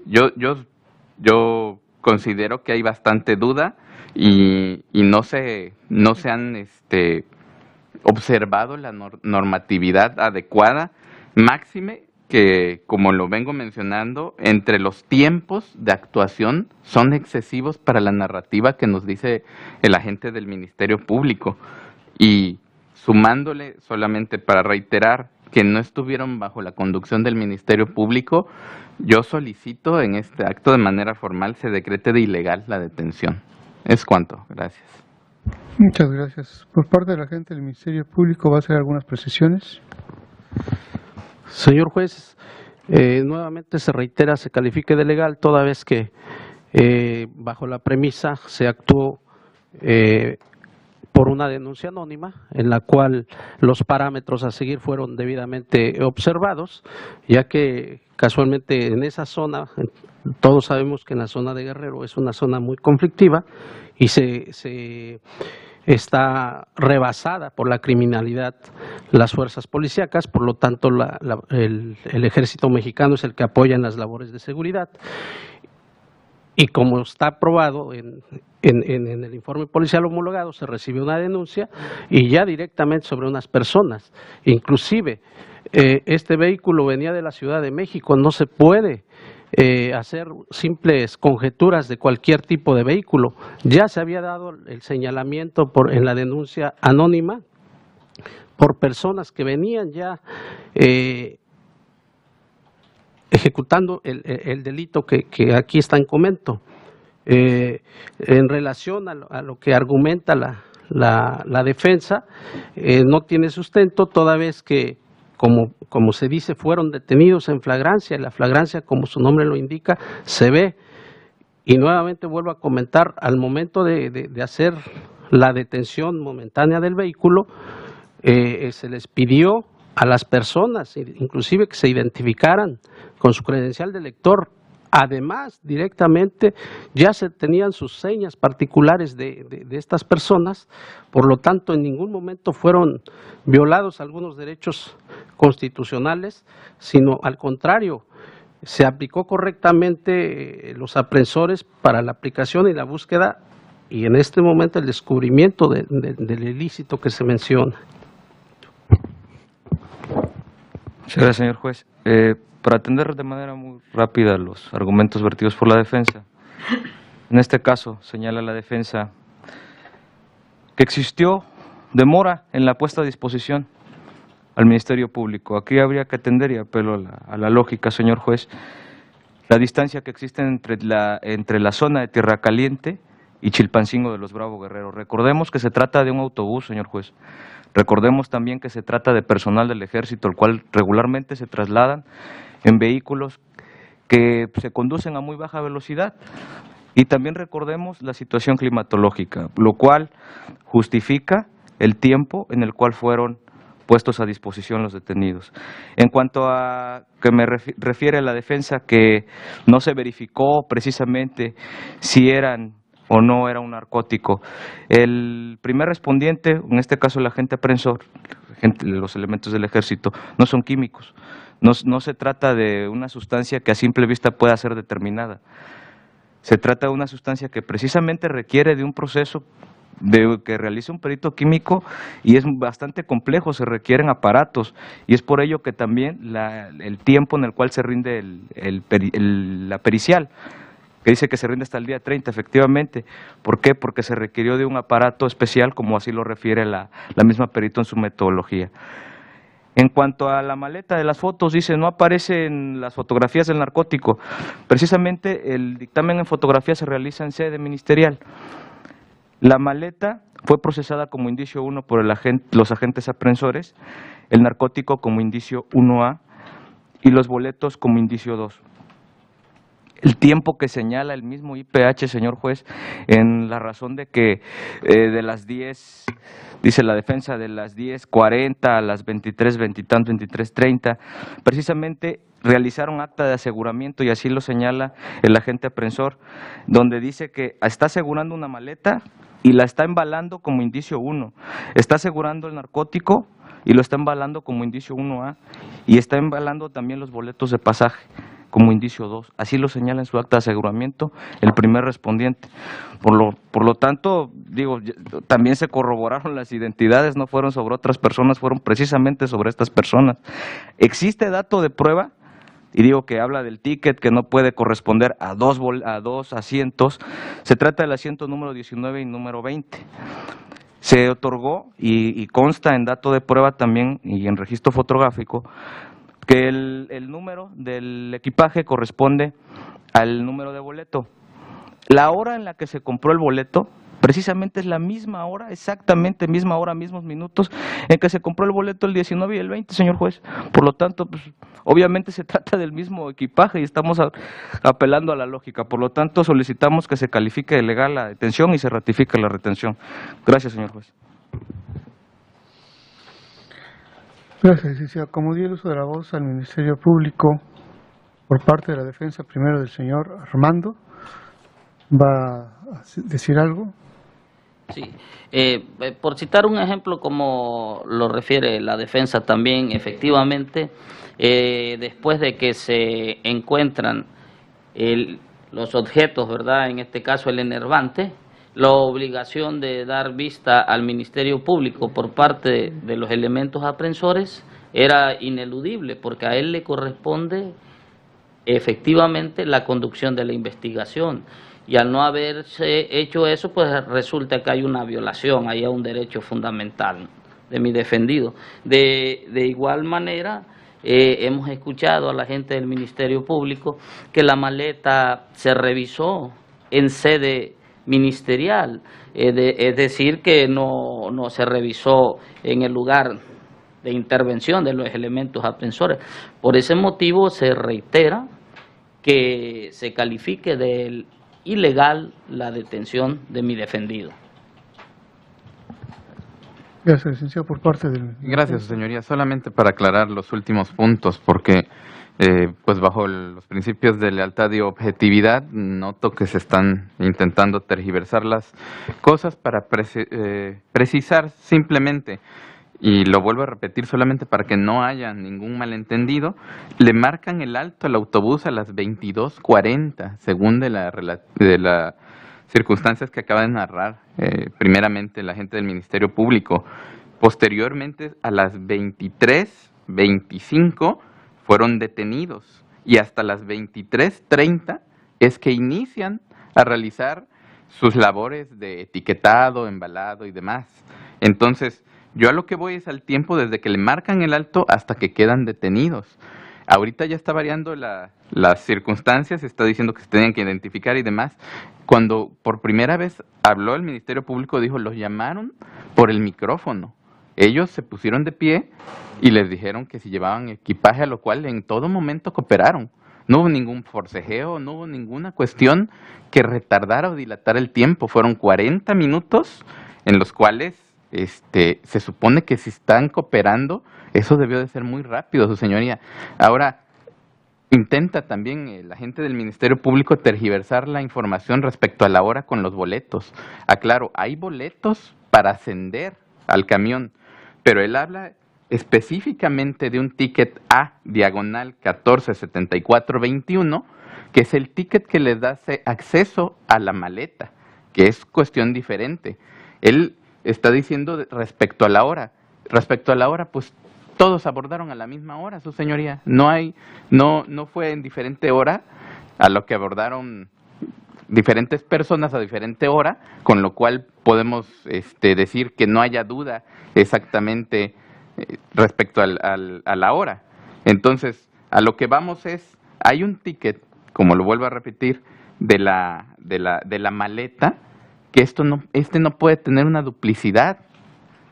yo considero que hay bastante duda y no se han observado la normatividad adecuada, máxime que, como lo vengo mencionando, entre los tiempos de actuación son excesivos para la narrativa que nos dice el agente del Ministerio Público. Y sumándole, solamente para reiterar que no estuvieron bajo la conducción del Ministerio Público, yo solicito en este acto de manera formal se decrete de ilegal la detención. Es cuanto. Gracias. Muchas gracias. Por parte de la gente del Ministerio Público, ¿va a hacer algunas precisiones? Señor juez, nuevamente se reitera, se califique de legal toda vez que bajo la premisa se actuó por una denuncia anónima en la cual los parámetros a seguir fueron debidamente observados, ya que casualmente en esa zona, todos sabemos que en la zona de Guerrero es una zona muy conflictiva y se está rebasada por la criminalidad las fuerzas policíacas, por lo tanto el ejército mexicano es el que apoya en las labores de seguridad. Y como está probado en el informe policial homologado, se recibió una denuncia y ya directamente sobre unas personas. Inclusive, este vehículo venía de la Ciudad de México, no se puede hacer simples conjeturas de cualquier tipo de vehículo. Ya se había dado el señalamiento en la denuncia anónima por personas que venían ya ejecutando el delito que aquí está en comento. En relación a lo que argumenta la defensa, no tiene sustento toda vez que, como se dice, fueron detenidos en flagrancia, y la flagrancia, como su nombre lo indica, se ve. Y nuevamente vuelvo a comentar, al momento de hacer la detención momentánea del vehículo, se les pidió a las personas, inclusive que se identificaran con su credencial de lector. Además, directamente ya se tenían sus señas particulares de estas personas, por lo tanto, en ningún momento fueron violados algunos derechos constitucionales, sino al contrario, se aplicó correctamente los aprensores para la aplicación y la búsqueda y en este momento el descubrimiento del ilícito que se menciona. Muchas gracias, señor juez. Para atender de manera muy rápida los argumentos vertidos por la defensa, en este caso señala la defensa que existió demora en la puesta a disposición al Ministerio Público. Aquí habría que atender, y apelo a la lógica, señor juez, la distancia que existe entre la zona de Tierra Caliente y Chilpancingo de los Bravo Guerrero. Recordemos que se trata de un autobús, señor juez. Recordemos también que se trata de personal del Ejército, el cual regularmente se trasladan en vehículos que se conducen a muy baja velocidad. Y también recordemos la situación climatológica, lo cual justifica el tiempo en el cual fueron puestos a disposición los detenidos. En cuanto a que me refiere a la defensa que no se verificó precisamente si eran o no era un narcótico, el primer respondiente, en este caso el agente aprensor, los elementos del Ejército, no son químicos. No se trata de una sustancia que a simple vista pueda ser determinada. Se trata de una sustancia que precisamente requiere de un proceso que realice un perito químico y es bastante complejo, se requieren aparatos y es por ello que también el tiempo en el cual se rinde la pericial, que dice que se rinde hasta el día 30, efectivamente. ¿Por qué? Porque se requirió de un aparato especial, como así lo refiere la misma perito en su metodología. En cuanto a la maleta de las fotos, dice, no aparecen las fotografías del narcótico. Precisamente el dictamen en fotografía se realiza en sede ministerial. La maleta fue procesada como indicio 1 por los agentes aprensores, el narcótico como indicio 1A, y los boletos como indicio 2. El tiempo que señala el mismo IPH, señor juez, en la razón de que de las 10, dice la defensa, de las 10:40 a las 23:30, precisamente realizaron acta de aseguramiento, y así lo señala el agente aprensor, donde dice que está asegurando una maleta y la está embalando como indicio 1, está asegurando el narcótico y lo está embalando como indicio 1A, y está embalando también los boletos de pasaje como indicio 2. Así lo señala en su acta de aseguramiento el primer respondiente. Por lo tanto, digo, también se corroboraron las identidades, no fueron sobre otras personas, fueron precisamente sobre estas personas. Existe dato de prueba, y digo que habla del ticket que no puede corresponder a dos asientos. Se trata del asiento número 19 y número 20. Se otorgó y consta en dato de prueba también y en registro fotográfico que el número del equipaje corresponde al número de boleto. La hora en la que se compró el boleto precisamente es la misma hora, exactamente misma hora, mismos minutos en que se compró el boleto el 19 y el 20, señor juez. Por lo tanto, pues, obviamente se trata del mismo equipaje y estamos apelando a la lógica. Por lo tanto, solicitamos que se califique de legal la detención y se ratifique la retención. Gracias, señor juez. Gracias, licenciado. Como di el uso de la voz al Ministerio Público por parte de la defensa, primero del señor Armando, ¿va a decir algo? Sí, por citar un ejemplo como lo refiere la defensa también, efectivamente, después de que se encuentran los objetos, ¿verdad?, en este caso el enervante, la obligación de dar vista al Ministerio Público por parte de los elementos aprensores era ineludible, porque a él le corresponde efectivamente la conducción de la investigación. Y al no haberse hecho eso, pues resulta que hay una violación, hay un derecho fundamental de mi defendido. De igual manera, hemos escuchado a la gente del Ministerio Público que la maleta se revisó en sede ministerial, es decir, que no se revisó en el lugar de intervención de los elementos aprensores. Por ese motivo se reitera que se califique de ilegal la detención de mi defendido. Gracias, licenciado, por parte del... Gracias, señoría. Solamente para aclarar los últimos puntos, porque pues bajo los principios de lealtad y objetividad noto que se están intentando tergiversar las cosas para precisar simplemente, y lo vuelvo a repetir solamente para que no haya ningún malentendido, le marcan el alto al autobús a las 22:40, según de las circunstancias que acaba de narrar primeramente la gente del Ministerio Público. Posteriormente, a las 23:25 fueron detenidos y hasta las 23:30 es que inician a realizar sus labores de etiquetado, embalado y demás. Entonces, yo a lo que voy es al tiempo desde que le marcan el alto hasta que quedan detenidos. Ahorita ya está variando las circunstancias, está diciendo que se tenían que identificar y demás. Cuando por primera vez habló el Ministerio Público, dijo, los llamaron por el micrófono. Ellos se pusieron de pie y les dijeron que si llevaban equipaje, a lo cual en todo momento cooperaron. No hubo ningún forcejeo, no hubo ninguna cuestión que retardara o dilatara el tiempo. Fueron 40 minutos en los cuales se supone que si están cooperando, eso debió de ser muy rápido, su señoría. Ahora, intenta también la gente del Ministerio Público tergiversar la información respecto a la hora con los boletos. Aclaro, hay boletos para ascender al camión, pero él habla específicamente de un ticket A/147421, que es el ticket que les da acceso a la maleta, que es cuestión diferente. Él está diciendo respecto a la hora. Respecto a la hora, pues todos abordaron a la misma hora, su señoría. No fue en diferente hora a lo que abordaron diferentes personas a diferente hora, con lo cual podemos decir que no haya duda exactamente respecto a la hora. Entonces, a lo que vamos es, hay un ticket, como lo vuelvo a repetir, de la maleta, que no puede tener una duplicidad.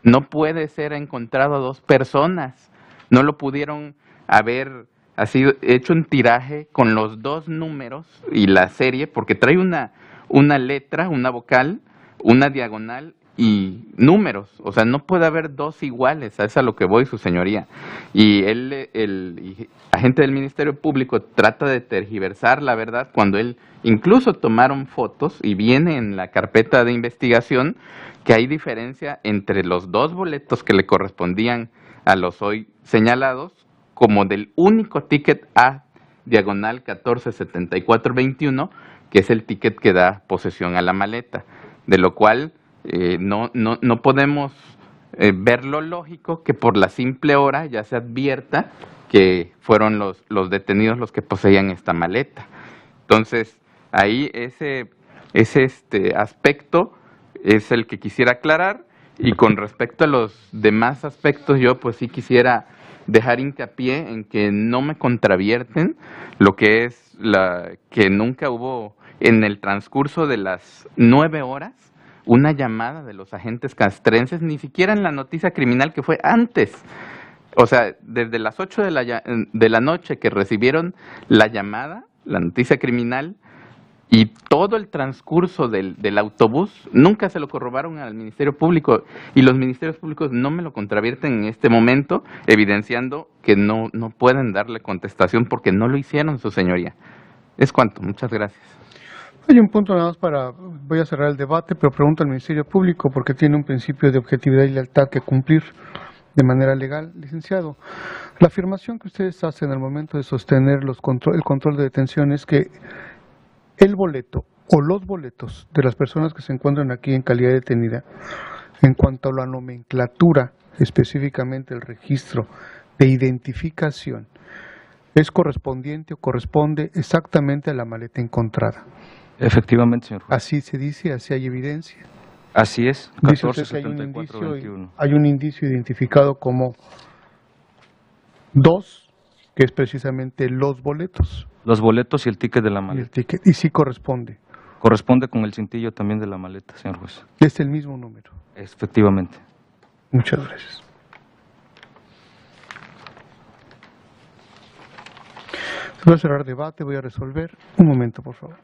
No puede ser encontrado a dos personas. No lo pudieron haber ha sido hecho un tiraje con los dos números y la serie, porque trae una letra, una vocal, una diagonal y números. O sea, no puede haber dos iguales, a eso es a lo que voy, su señoría. Y el agente del Ministerio Público trata de tergiversar la verdad cuando él incluso tomaron fotos y viene en la carpeta de investigación que hay diferencia entre los dos boletos que le correspondían a los hoy señalados, como del único ticket A diagonal 147421, que es el ticket que da posesión a la maleta, de lo cual no podemos ver lo lógico que por la simple hora ya se advierta que fueron los detenidos los que poseían esta maleta. Entonces, ahí ese aspecto es el que quisiera aclarar, y con respecto a los demás aspectos, yo pues sí quisiera dejar hincapié en que no me contravierten lo que es que nunca hubo en el transcurso de las 9 horas una llamada de los agentes castrenses, ni siquiera en la noticia criminal que fue antes. O sea, desde las 8 de la noche que recibieron la llamada, la noticia criminal, y todo el transcurso del autobús, nunca se lo corroboraron al Ministerio Público, y los Ministerios Públicos no me lo contravierten en este momento, evidenciando que no pueden darle contestación porque no lo hicieron, su señoría. Es cuanto. Muchas gracias. Hay un punto nada más voy a cerrar el debate, pero pregunto al Ministerio Público porque tiene un principio de objetividad y lealtad que cumplir de manera legal. Licenciado, la afirmación que ustedes hacen al momento de sostener el control de detención es que el boleto o los boletos de las personas que se encuentran aquí en calidad de detenida, en cuanto a la nomenclatura, específicamente el registro de identificación, es correspondiente o corresponde exactamente a la maleta encontrada. Efectivamente, señor juez. Así se dice, así hay evidencia. Así es, Dice usted que 1474-21. hay un indicio identificado como 2, que es precisamente los boletos. Los boletos y el ticket de la Y el maleta. ticket, y sí corresponde. Corresponde con el cintillo también de la maleta, señor juez. Es el mismo número. Efectivamente. Muchas gracias. Voy a cerrar debate, voy a resolver. Un momento, por favor.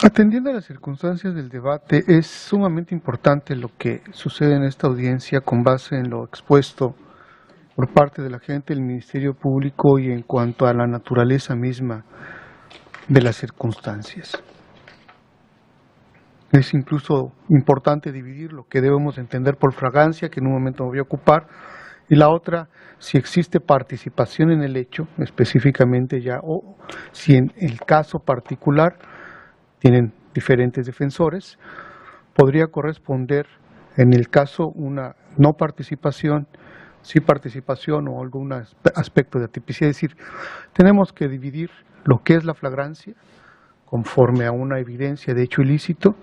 Atendiendo a las circunstancias del debate, es sumamente importante lo que sucede en esta audiencia con base en lo expuesto por parte de la gente del Ministerio Público y en cuanto a la naturaleza misma de las circunstancias. Es incluso importante dividir lo que debemos entender por fragancia, que en un momento me voy a ocupar, y la otra, si existe participación en el hecho, específicamente ya, o si en el caso particular tienen diferentes defensores, podría corresponder en el caso una no participación, sí participación o algún aspecto de atipicidad. Es decir, tenemos que dividir lo que es la flagrancia conforme a una evidencia de hecho ilícito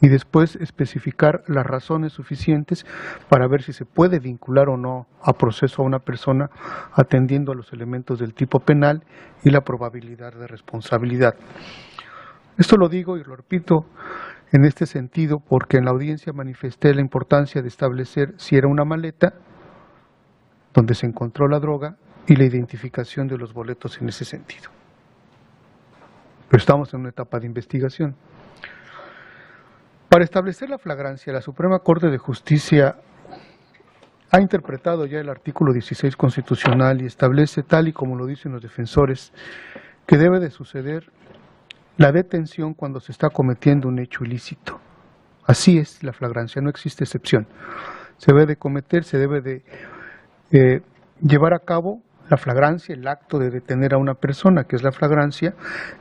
y después especificar las razones suficientes para ver si se puede vincular o no a proceso a una persona atendiendo a los elementos del tipo penal y la probabilidad de responsabilidad. Esto lo digo y lo repito en este sentido porque en la audiencia manifesté la importancia de establecer si era una maleta donde se encontró la droga y la identificación de los boletos en ese sentido. Pero estamos en una etapa de investigación. Para establecer la flagrancia, la Suprema Corte de Justicia ha interpretado ya el artículo 16 constitucional y establece, tal y como lo dicen los defensores, que debe de suceder la detención cuando se está cometiendo un hecho ilícito. Así es la flagrancia, no existe excepción. Se debe de cometer, se debe de llevar a cabo la flagrancia, el acto de detener a una persona, que es la flagrancia,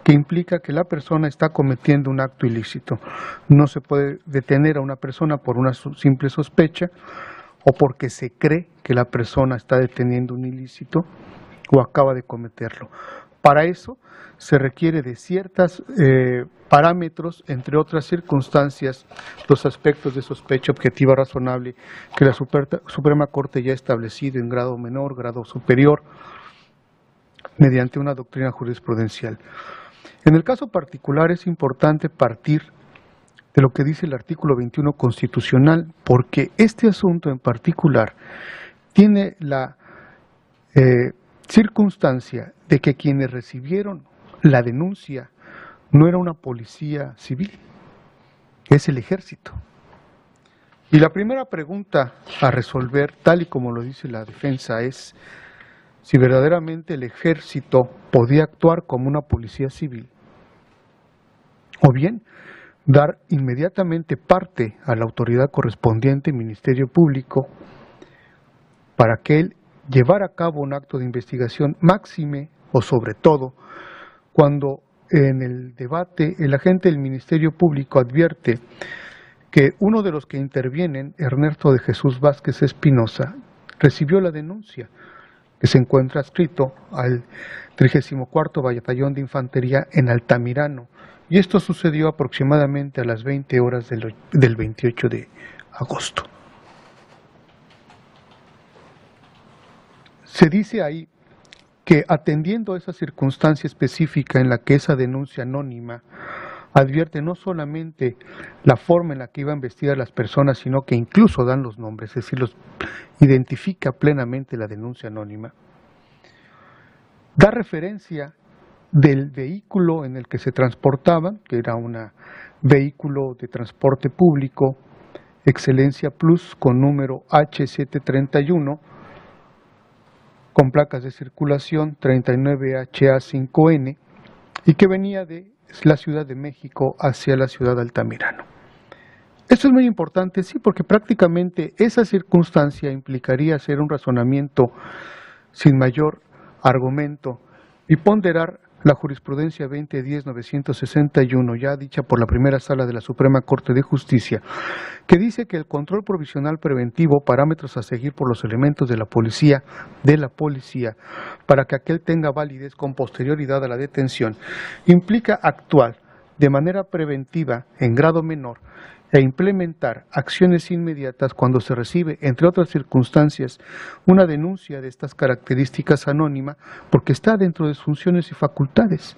que implica que la persona está cometiendo un acto ilícito. No se puede detener a una persona por una simple sospecha o porque se cree que la persona está deteniendo un ilícito o acaba de cometerlo. Para eso se requiere de ciertos parámetros, entre otras circunstancias, los aspectos de sospecha objetiva razonable que la Suprema Corte ya ha establecido en grado menor, grado superior, mediante una doctrina jurisprudencial. En el caso particular es importante partir de lo que dice el artículo 21 constitucional, porque este asunto en particular tiene la circunstancia de que quienes recibieron la denuncia no era una policía civil, es el ejército. Y la primera pregunta a resolver, tal y como lo dice la defensa, es si verdaderamente el ejército podía actuar como una policía civil, o bien dar inmediatamente parte a la autoridad correspondiente, Ministerio Público, para que él llevara a cabo un acto de investigación máxime o sobre todo cuando en el debate el agente del Ministerio Público advierte que uno de los que intervienen, Ernesto de Jesús Vázquez Espinosa, recibió la denuncia que se encuentra adscrito al 34º Batallón de Infantería en Altamirano, y esto sucedió aproximadamente a las 20 horas del 28 de agosto. Se dice ahí que atendiendo a esa circunstancia específica en la que esa denuncia anónima advierte no solamente la forma en la que iban vestidas las personas, sino que incluso dan los nombres, es decir, los identifica plenamente la denuncia anónima, da referencia del vehículo en el que se transportaban, que era un vehículo de transporte público Excelencia Plus con número H731, con placas de circulación 39HA5N, y que venía de la Ciudad de México hacia la ciudad de Altamirano. Esto es muy importante, sí, porque prácticamente esa circunstancia implicaría hacer un razonamiento sin mayor argumento y ponderar la jurisprudencia 2010-961, ya dicha por la primera sala de la Suprema Corte de Justicia, que dice que el control provisional preventivo, parámetros a seguir por los elementos de la policía, para que aquel tenga validez con posterioridad a la detención, implica actuar de manera preventiva en grado menor e implementar acciones inmediatas cuando se recibe, entre otras circunstancias, una denuncia de estas características anónima, porque está dentro de sus funciones y facultades,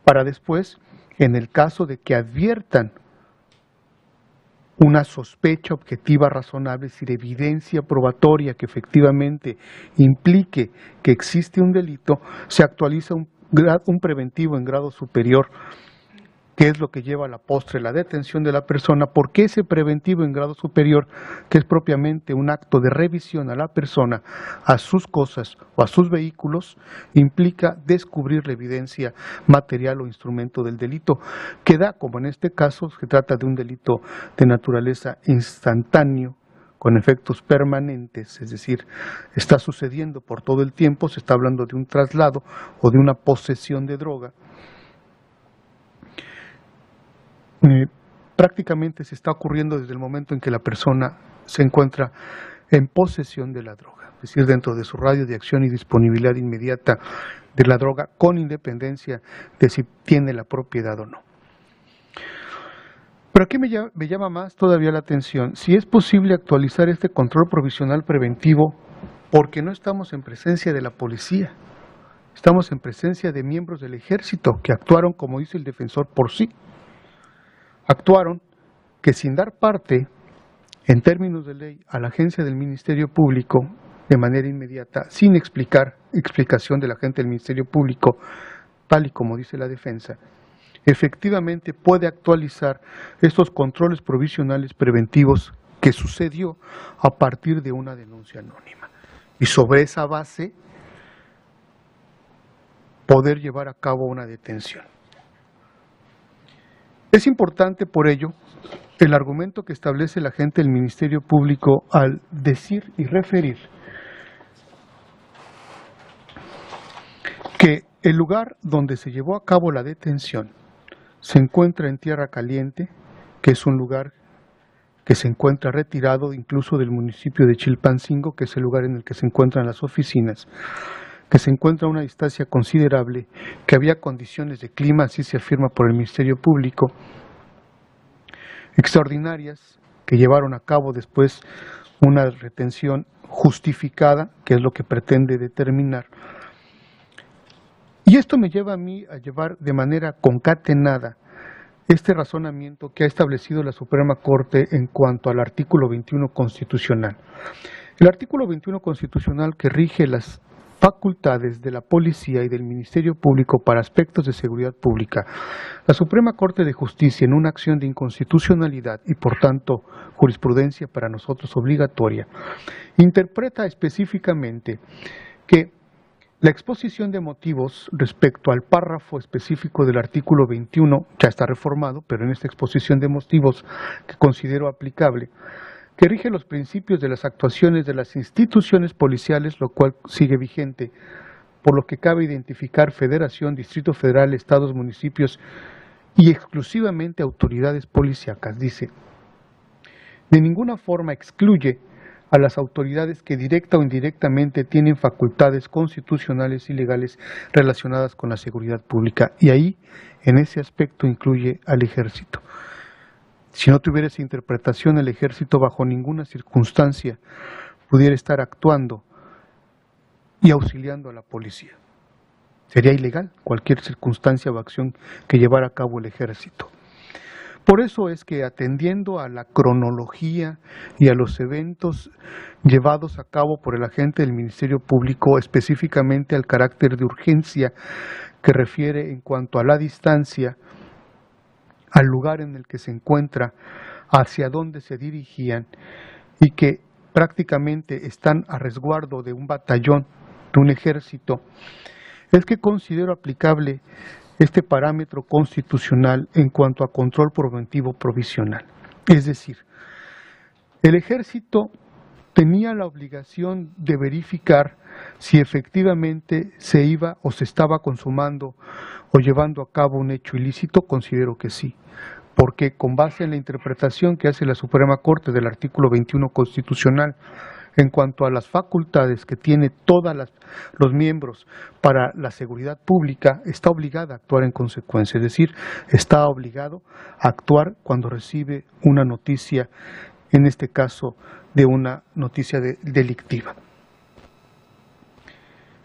para después, en el caso de que adviertan una sospecha objetiva razonable, es decir, evidencia probatoria que efectivamente implique que existe un delito, se actualiza un preventivo en grado superior, que es lo que lleva a la postre la detención de la persona, porque ese preventivo en grado superior, que es propiamente un acto de revisión a la persona, a sus cosas o a sus vehículos, implica descubrir la evidencia material o instrumento del delito, que da, como en este caso, se trata de un delito de naturaleza instantáneo, con efectos permanentes, es decir, está sucediendo por todo el tiempo, se está hablando de un traslado o de una posesión de droga. Prácticamente se está ocurriendo desde el momento en que la persona se encuentra en posesión de la droga, es decir, dentro de su radio de acción y disponibilidad inmediata de la droga, con independencia de si tiene la propiedad o no. Pero aquí me llama más todavía la atención si es posible actualizar este control provisional preventivo, porque no estamos en presencia de la policía, estamos en presencia de miembros del ejército que actuaron, como dice el defensor, por sí. Actuaron que sin dar parte, en términos de ley, a la agencia del Ministerio Público de manera inmediata, sin explicación del agente del Ministerio Público, tal y como dice la defensa, efectivamente puede actualizar estos controles provisionales preventivos que sucedió a partir de una denuncia anónima. Y sobre esa base, poder llevar a cabo una detención. Es importante, por ello, el argumento que establece el agente del Ministerio Público al decir y referir El lugar donde se llevó a cabo la detención se encuentra en Tierra Caliente, que es un lugar que se encuentra retirado incluso del municipio de Chilpancingo, que es el lugar en el que se encuentran las oficinas, que se encuentra a una distancia considerable, que había condiciones de clima, así se afirma por el Ministerio Público, extraordinarias, que llevaron a cabo después una retención justificada, que es lo que pretende determinar. Y esto me lleva a mí a llevar de manera concatenada este razonamiento que ha establecido la Suprema Corte en cuanto al artículo 21 constitucional. El artículo 21 constitucional que rige las facultades de la Policía y del Ministerio Público para aspectos de seguridad pública. La Suprema Corte de Justicia, en una acción de inconstitucionalidad y por tanto jurisprudencia para nosotros obligatoria, interpreta específicamente que la exposición de motivos respecto al párrafo específico del artículo 21 ya está reformado, pero en esta exposición de motivos que considero aplicable, que rige los principios de las actuaciones de las instituciones policiales, lo cual sigue vigente, por lo que cabe identificar Federación, Distrito Federal, Estados, municipios y exclusivamente autoridades policíacas. Dice, de ninguna forma excluye a las autoridades que directa o indirectamente tienen facultades constitucionales y legales relacionadas con la seguridad pública. Y ahí, en ese aspecto, incluye al Ejército. Si no tuviera esa interpretación, el Ejército bajo ninguna circunstancia pudiera estar actuando y auxiliando a la policía. Sería ilegal cualquier circunstancia o acción que llevara a cabo el Ejército. Por eso es que, atendiendo a la cronología y a los eventos llevados a cabo por el agente del Ministerio Público, específicamente al carácter de urgencia que refiere en cuanto a la distancia, al lugar en el que se encuentra, hacia dónde se dirigían y que prácticamente están a resguardo de un batallón, de un ejército, es que considero aplicable este parámetro constitucional en cuanto a control preventivo provisional. Es decir, el Ejército tenía la obligación de verificar si efectivamente se iba o se estaba consumando o llevando a cabo un hecho ilícito. Considero que sí, porque con base en la interpretación que hace la Suprema Corte del artículo 21 constitucional, en cuanto a las facultades que tiene todos los miembros para la seguridad pública, está obligada a actuar en consecuencia, es decir, está obligado a actuar cuando recibe una noticia, en este caso de una noticia delictiva.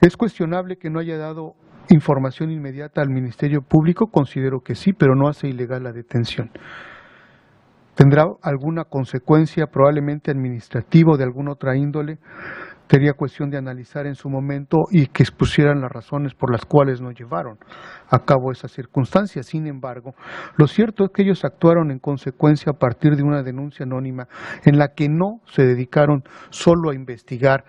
¿Es cuestionable que no haya dado información inmediata al Ministerio Público? Considero que sí, pero no hace ilegal la detención. ¿Tendrá alguna consecuencia probablemente administrativa o de alguna otra índole? Sería cuestión de analizar en su momento y que expusieran las razones por las cuales no llevaron a cabo esas circunstancias. Sin embargo, lo cierto es que ellos actuaron en consecuencia a partir de una denuncia anónima en la que no se dedicaron solo a investigar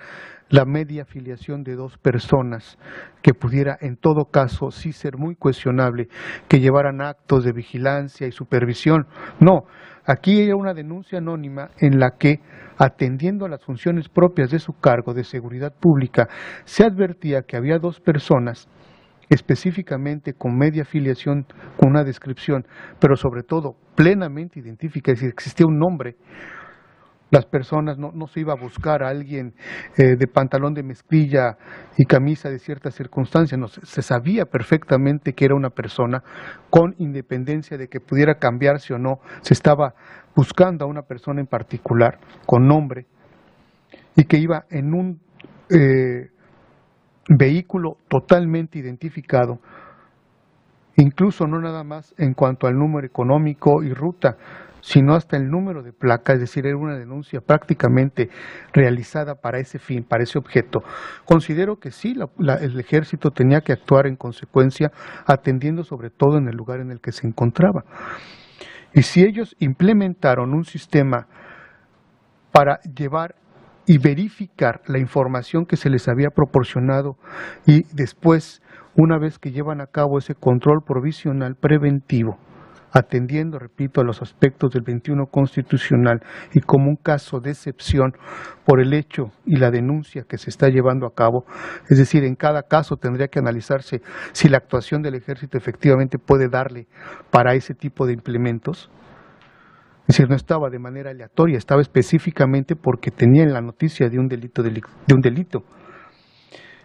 la media afiliación de dos personas, que pudiera en todo caso sí ser muy cuestionable que llevaran actos de vigilancia y supervisión. No, aquí era una denuncia anónima en la que, atendiendo a las funciones propias de su cargo de seguridad pública, se advertía que había dos personas específicamente con media afiliación, con una descripción, pero sobre todo plenamente identificada, es decir, existía un nombre. Las personas, no se iba a buscar a alguien de pantalón de mezclilla y camisa de cierta circunstancia, no, se sabía perfectamente que era una persona, con independencia de que pudiera cambiarse o no, se estaba buscando a una persona en particular, con nombre, y que iba en un vehículo totalmente identificado, incluso no nada más en cuanto al número económico y ruta, sino hasta el número de placa, es decir, era una denuncia prácticamente realizada para ese fin, para ese objeto. Considero que sí, el Ejército tenía que actuar en consecuencia, atendiendo sobre todo en el lugar en el que se encontraba. Y si ellos implementaron un sistema para llevar y verificar la información que se les había proporcionado y después, una vez que llevan a cabo ese control provisional preventivo, atendiendo, repito, a los aspectos del 21 constitucional y como un caso de excepción por el hecho y la denuncia que se está llevando a cabo, es decir, en cada caso tendría que analizarse si la actuación del ejército efectivamente puede darle para ese tipo de implementos. Es decir, no estaba de manera aleatoria, estaba específicamente porque tenía en la noticia de un delito.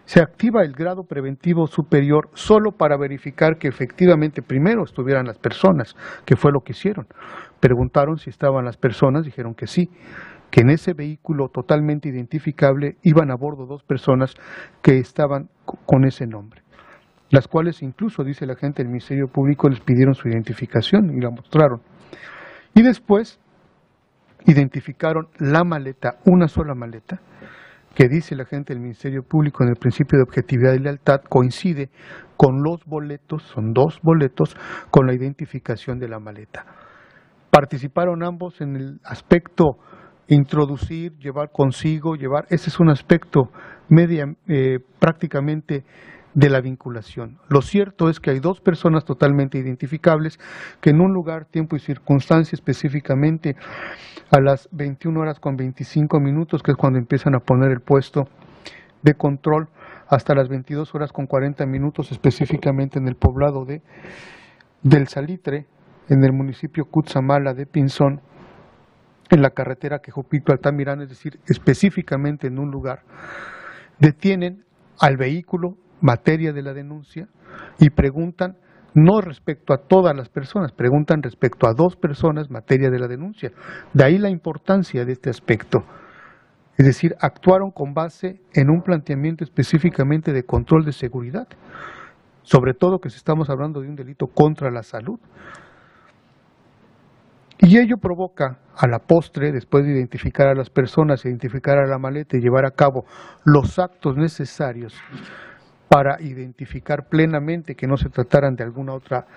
Se activa el grado preventivo superior solo para verificar que efectivamente primero estuvieran las personas, que fue lo que hicieron. Preguntaron si estaban las personas, dijeron que sí, que en ese vehículo totalmente identificable iban a bordo 2 personas que estaban con ese nombre, las cuales incluso, dice la gente del Ministerio Público, les pidieron su identificación y la mostraron. Y después identificaron la maleta, una sola maleta, que dice la gente del Ministerio Público en el principio de objetividad y lealtad, coincide con los boletos, son 2 boletos, con la identificación de la maleta. Participaron ambos en el aspecto introducir, llevar consigo, ese es un aspecto prácticamente de la vinculación. Lo cierto es que hay 2 personas totalmente identificables que en un lugar, tiempo y circunstancia, específicamente a las 21:25, que es cuando empiezan a poner el puesto de control, hasta las 22:40, específicamente en el poblado del Salitre, en el municipio Cutzamala de Pinzón, en la carretera Quejopito-Altamirano, es decir, específicamente en un lugar, detienen al vehículo, materia de la denuncia, y preguntan no respecto a todas las personas, preguntan respecto a 2 personas, materia de la denuncia. De ahí la importancia de este aspecto. Es decir, actuaron con base en un planteamiento específicamente de control de seguridad, sobre todo que si estamos hablando de un delito contra la salud. Y ello provoca a la postre, después de identificar a las personas, identificar a la maleta y llevar a cabo los actos necesarios para identificar plenamente que no se trataran de alguna otra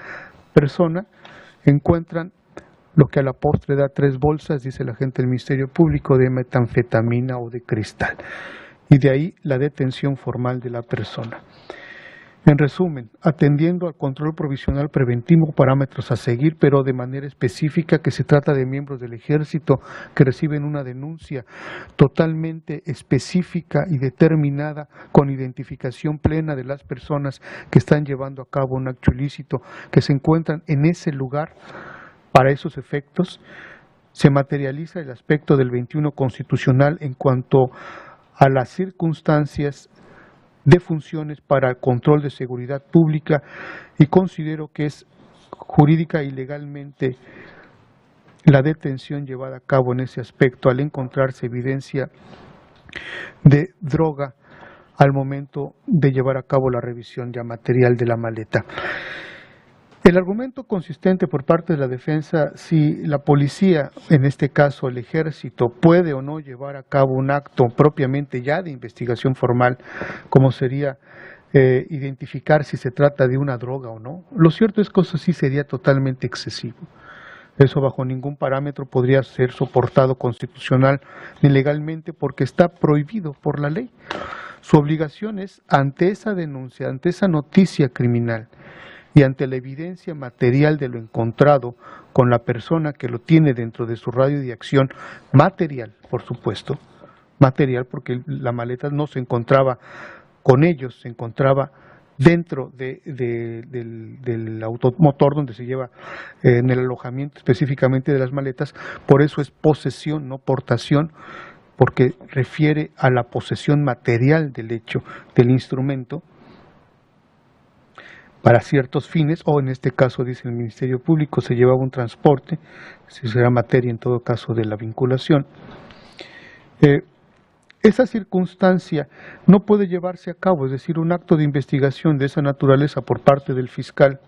persona, encuentran lo que a la postre da 3 bolsas, dice la gente del Ministerio Público, de metanfetamina o de cristal. Y de ahí la detención formal de la persona. En resumen, atendiendo al control provisional preventivo, parámetros a seguir, pero de manera específica, que se trata de miembros del Ejército que reciben una denuncia totalmente específica y determinada, con identificación plena de las personas que están llevando a cabo un acto ilícito, que se encuentran en ese lugar para esos efectos. Se materializa el aspecto del 21 constitucional en cuanto a las circunstancias de funciones para el control de seguridad pública, y considero que es jurídica y legalmente la detención llevada a cabo en ese aspecto al encontrarse evidencia de droga al momento de llevar a cabo la revisión ya material de la maleta. El argumento consistente por parte de la defensa, si la policía, en este caso el ejército, puede o no llevar a cabo un acto propiamente ya de investigación formal, como sería identificar si se trata de una droga o no, lo cierto es que eso sí sería totalmente excesivo. Eso bajo ningún parámetro podría ser soportado constitucional ni legalmente, porque está prohibido por la ley. Su obligación es, ante esa denuncia, ante esa noticia criminal, y ante la evidencia material de lo encontrado con la persona que lo tiene dentro de su radio de acción, material, por supuesto, material, porque la maleta no se encontraba con ellos, se encontraba dentro del automotor donde se lleva, en el alojamiento específicamente de las maletas. Por eso es posesión, no portación, porque refiere a la posesión material del hecho, del instrumento, para ciertos fines, o en este caso, dice el Ministerio Público, se llevaba un transporte, si será materia en todo caso de la vinculación. Esa circunstancia no puede llevarse a cabo, es decir, un acto de investigación de esa naturaleza por parte del fiscal,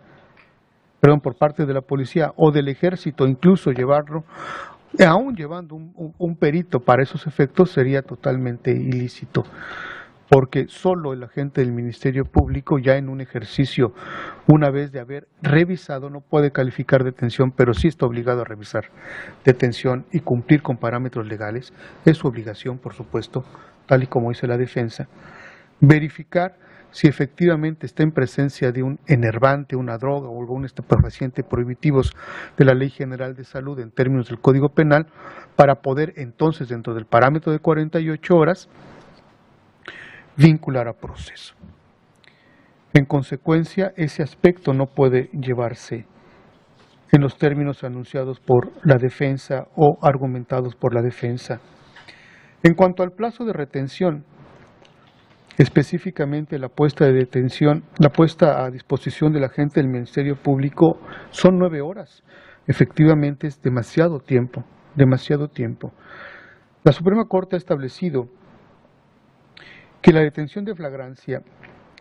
por parte de la policía o del ejército, incluso llevarlo, aún llevando un perito para esos efectos, sería totalmente ilícito, porque solo el agente del Ministerio Público, ya en un ejercicio, una vez de haber revisado, no puede calificar detención, pero sí está obligado a revisar detención y cumplir con parámetros legales. Es su obligación, por supuesto, tal y como dice la defensa, verificar si efectivamente está en presencia de un enervante, una droga o algún estupefaciente prohibitivos de la Ley General de Salud en términos del Código Penal, para poder entonces, dentro del parámetro de 48 horas, vincular a proceso. En consecuencia, ese aspecto no puede llevarse en los términos anunciados por la defensa o argumentados por la defensa. En cuanto al plazo de retención, específicamente la puesta de detención, la puesta a disposición del agente del Ministerio Público son 9 horas. Efectivamente es demasiado tiempo, demasiado tiempo. La Suprema Corte ha establecido que la detención de flagrancia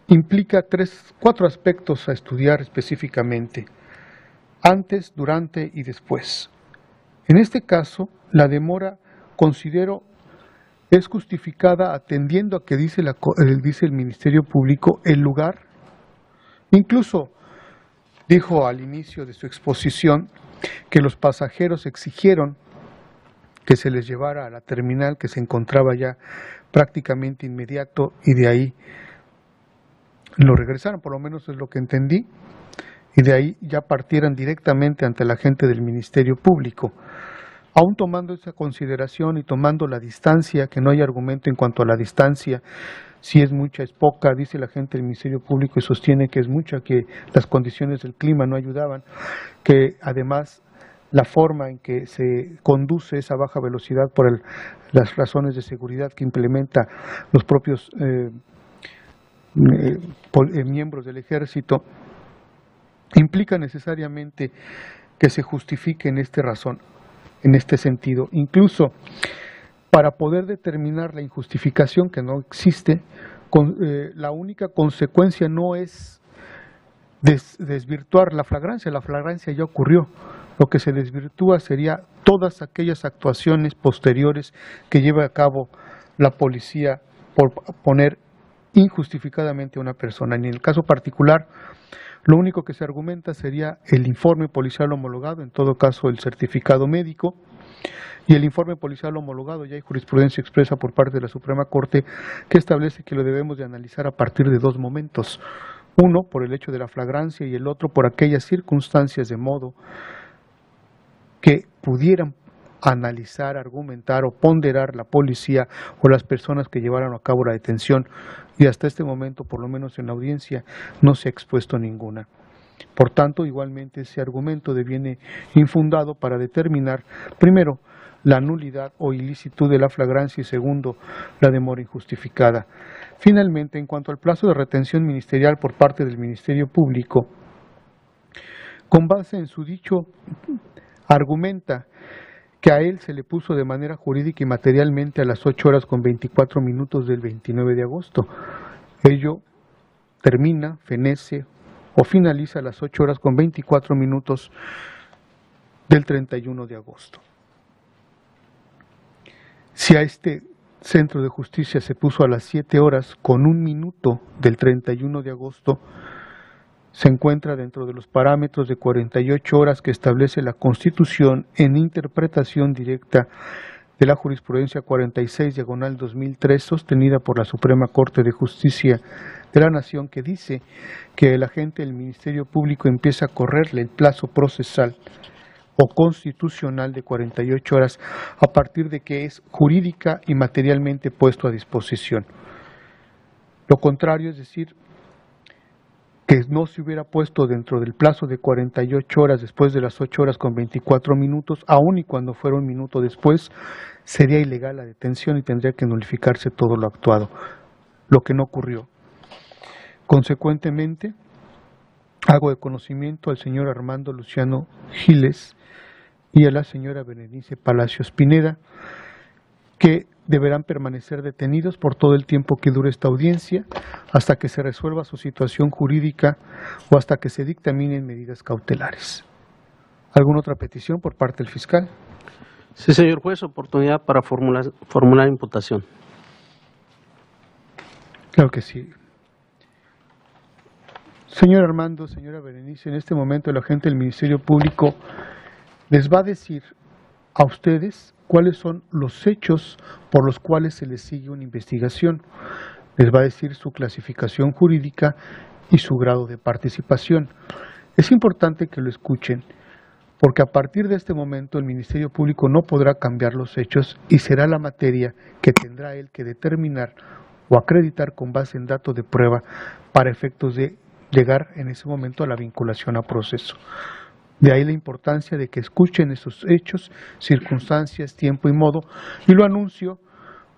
implica 4 aspectos a estudiar específicamente: antes, durante y después. En este caso, la demora, considero, es justificada atendiendo a que dice el Ministerio Público el lugar. Incluso dijo al inicio de su exposición que los pasajeros exigieron que se les llevara a la terminal, que se encontraba ya prácticamente inmediato, y de ahí lo regresaron, por lo menos es lo que entendí, y de ahí ya partieran directamente ante la gente del Ministerio Público. Aún tomando esa consideración y tomando la distancia, que no hay argumento en cuanto a la distancia, si es mucha, es poca, dice la gente del Ministerio Público y sostiene que es mucha, que las condiciones del clima no ayudaban, que además la forma en que se conduce esa baja velocidad por las razones de seguridad que implementa los propios miembros del ejército, implica necesariamente que se justifique en esta razón, en este sentido. Incluso para poder determinar la injustificación, que no existe, la única consecuencia no es desvirtuar la flagrancia ya ocurrió. Lo que se desvirtúa sería todas aquellas actuaciones posteriores que lleva a cabo la policía por poner injustificadamente a una persona. En el caso particular, lo único que se argumenta sería el informe policial homologado, en todo caso el certificado médico, y el informe policial homologado, ya hay jurisprudencia expresa por parte de la Suprema Corte que establece que lo debemos de analizar a partir de 2 momentos. Uno, por el hecho de la flagrancia, y el otro por aquellas circunstancias de modo que pudieran analizar, argumentar o ponderar la policía o las personas que llevaron a cabo la detención, y hasta este momento, por lo menos en la audiencia, no se ha expuesto ninguna. Por tanto, igualmente ese argumento deviene infundado para determinar, primero, la nulidad o ilicitud de la flagrancia y segundo, la demora injustificada. Finalmente, en cuanto al plazo de retención ministerial por parte del Ministerio Público, con base en su dicho, argumenta que a él se le puso de manera jurídica y materialmente a las 8 horas con 24 minutos del 29 de agosto. Ello termina, fenece o finaliza a las 8 horas con 24 minutos del 31 de agosto. Si a este centro de justicia se puso a las 7 horas con 1 minuto del 31 de agosto, se encuentra dentro de los parámetros de 48 horas que establece la Constitución en interpretación directa de la jurisprudencia 46/2003 sostenida por la Suprema Corte de Justicia de la Nación, que dice que el agente del Ministerio Público empieza a correrle el plazo procesal o constitucional de 48 horas a partir de que es jurídica y materialmente puesto a disposición. Lo contrario, es decir, que no se hubiera puesto dentro del plazo de 48 horas después de las 8 horas con 24 minutos, aun y cuando fuera 1 minuto después, sería ilegal la detención y tendría que nulificarse todo lo actuado, lo que no ocurrió. Consecuentemente, hago de conocimiento al señor Armando Luciano Giles y a la señora Berenice Palacios Pineda que deberán permanecer detenidos por todo el tiempo que dure esta audiencia, hasta que se resuelva su situación jurídica o hasta que se dictaminen medidas cautelares. ¿Alguna otra petición por parte del fiscal? Sí, señor juez, oportunidad para formular imputación. Claro que sí. Señor Armando, señora Berenice, en este momento el agente del Ministerio Público les va a decir a ustedes cuáles son los hechos por los cuales se les sigue una investigación. Les va a decir su clasificación jurídica y su grado de participación. Es importante que lo escuchen, porque a partir de este momento el Ministerio Público no podrá cambiar los hechos y será la materia que tendrá él que determinar o acreditar con base en datos de prueba para efectos de llegar en ese momento a la vinculación a proceso. De ahí la importancia de que escuchen esos hechos, circunstancias, tiempo y modo, y lo anuncio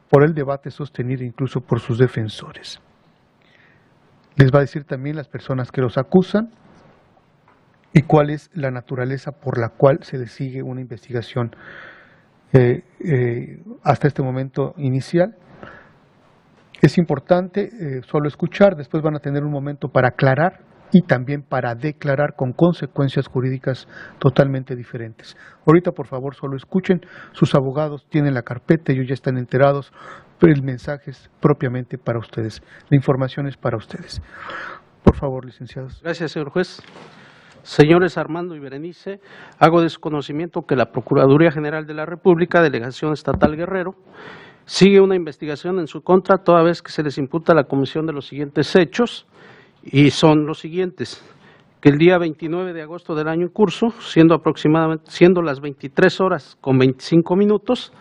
por el debate sostenido incluso por sus defensores. Les va a decir también las personas que los acusan y cuál es la naturaleza por la cual se les sigue una investigación hasta este momento inicial. Es importante solo escuchar, después van a tener un momento para aclarar y también para declarar con consecuencias jurídicas totalmente diferentes. Ahorita, por favor, solo escuchen, sus abogados tienen la carpeta, ellos ya están enterados, pero el mensaje es propiamente para ustedes, la información es para ustedes. Por favor, licenciados. Gracias, señor juez. Señores Armando y Berenice, hago de su conocimiento que la Procuraduría General de la República, Delegación Estatal Guerrero, sigue una investigación en su contra toda vez que se les imputa la comisión de los siguientes hechos, y son los siguientes: que el día 29 de agosto del año en curso, siendo las 23 horas con 25 minutos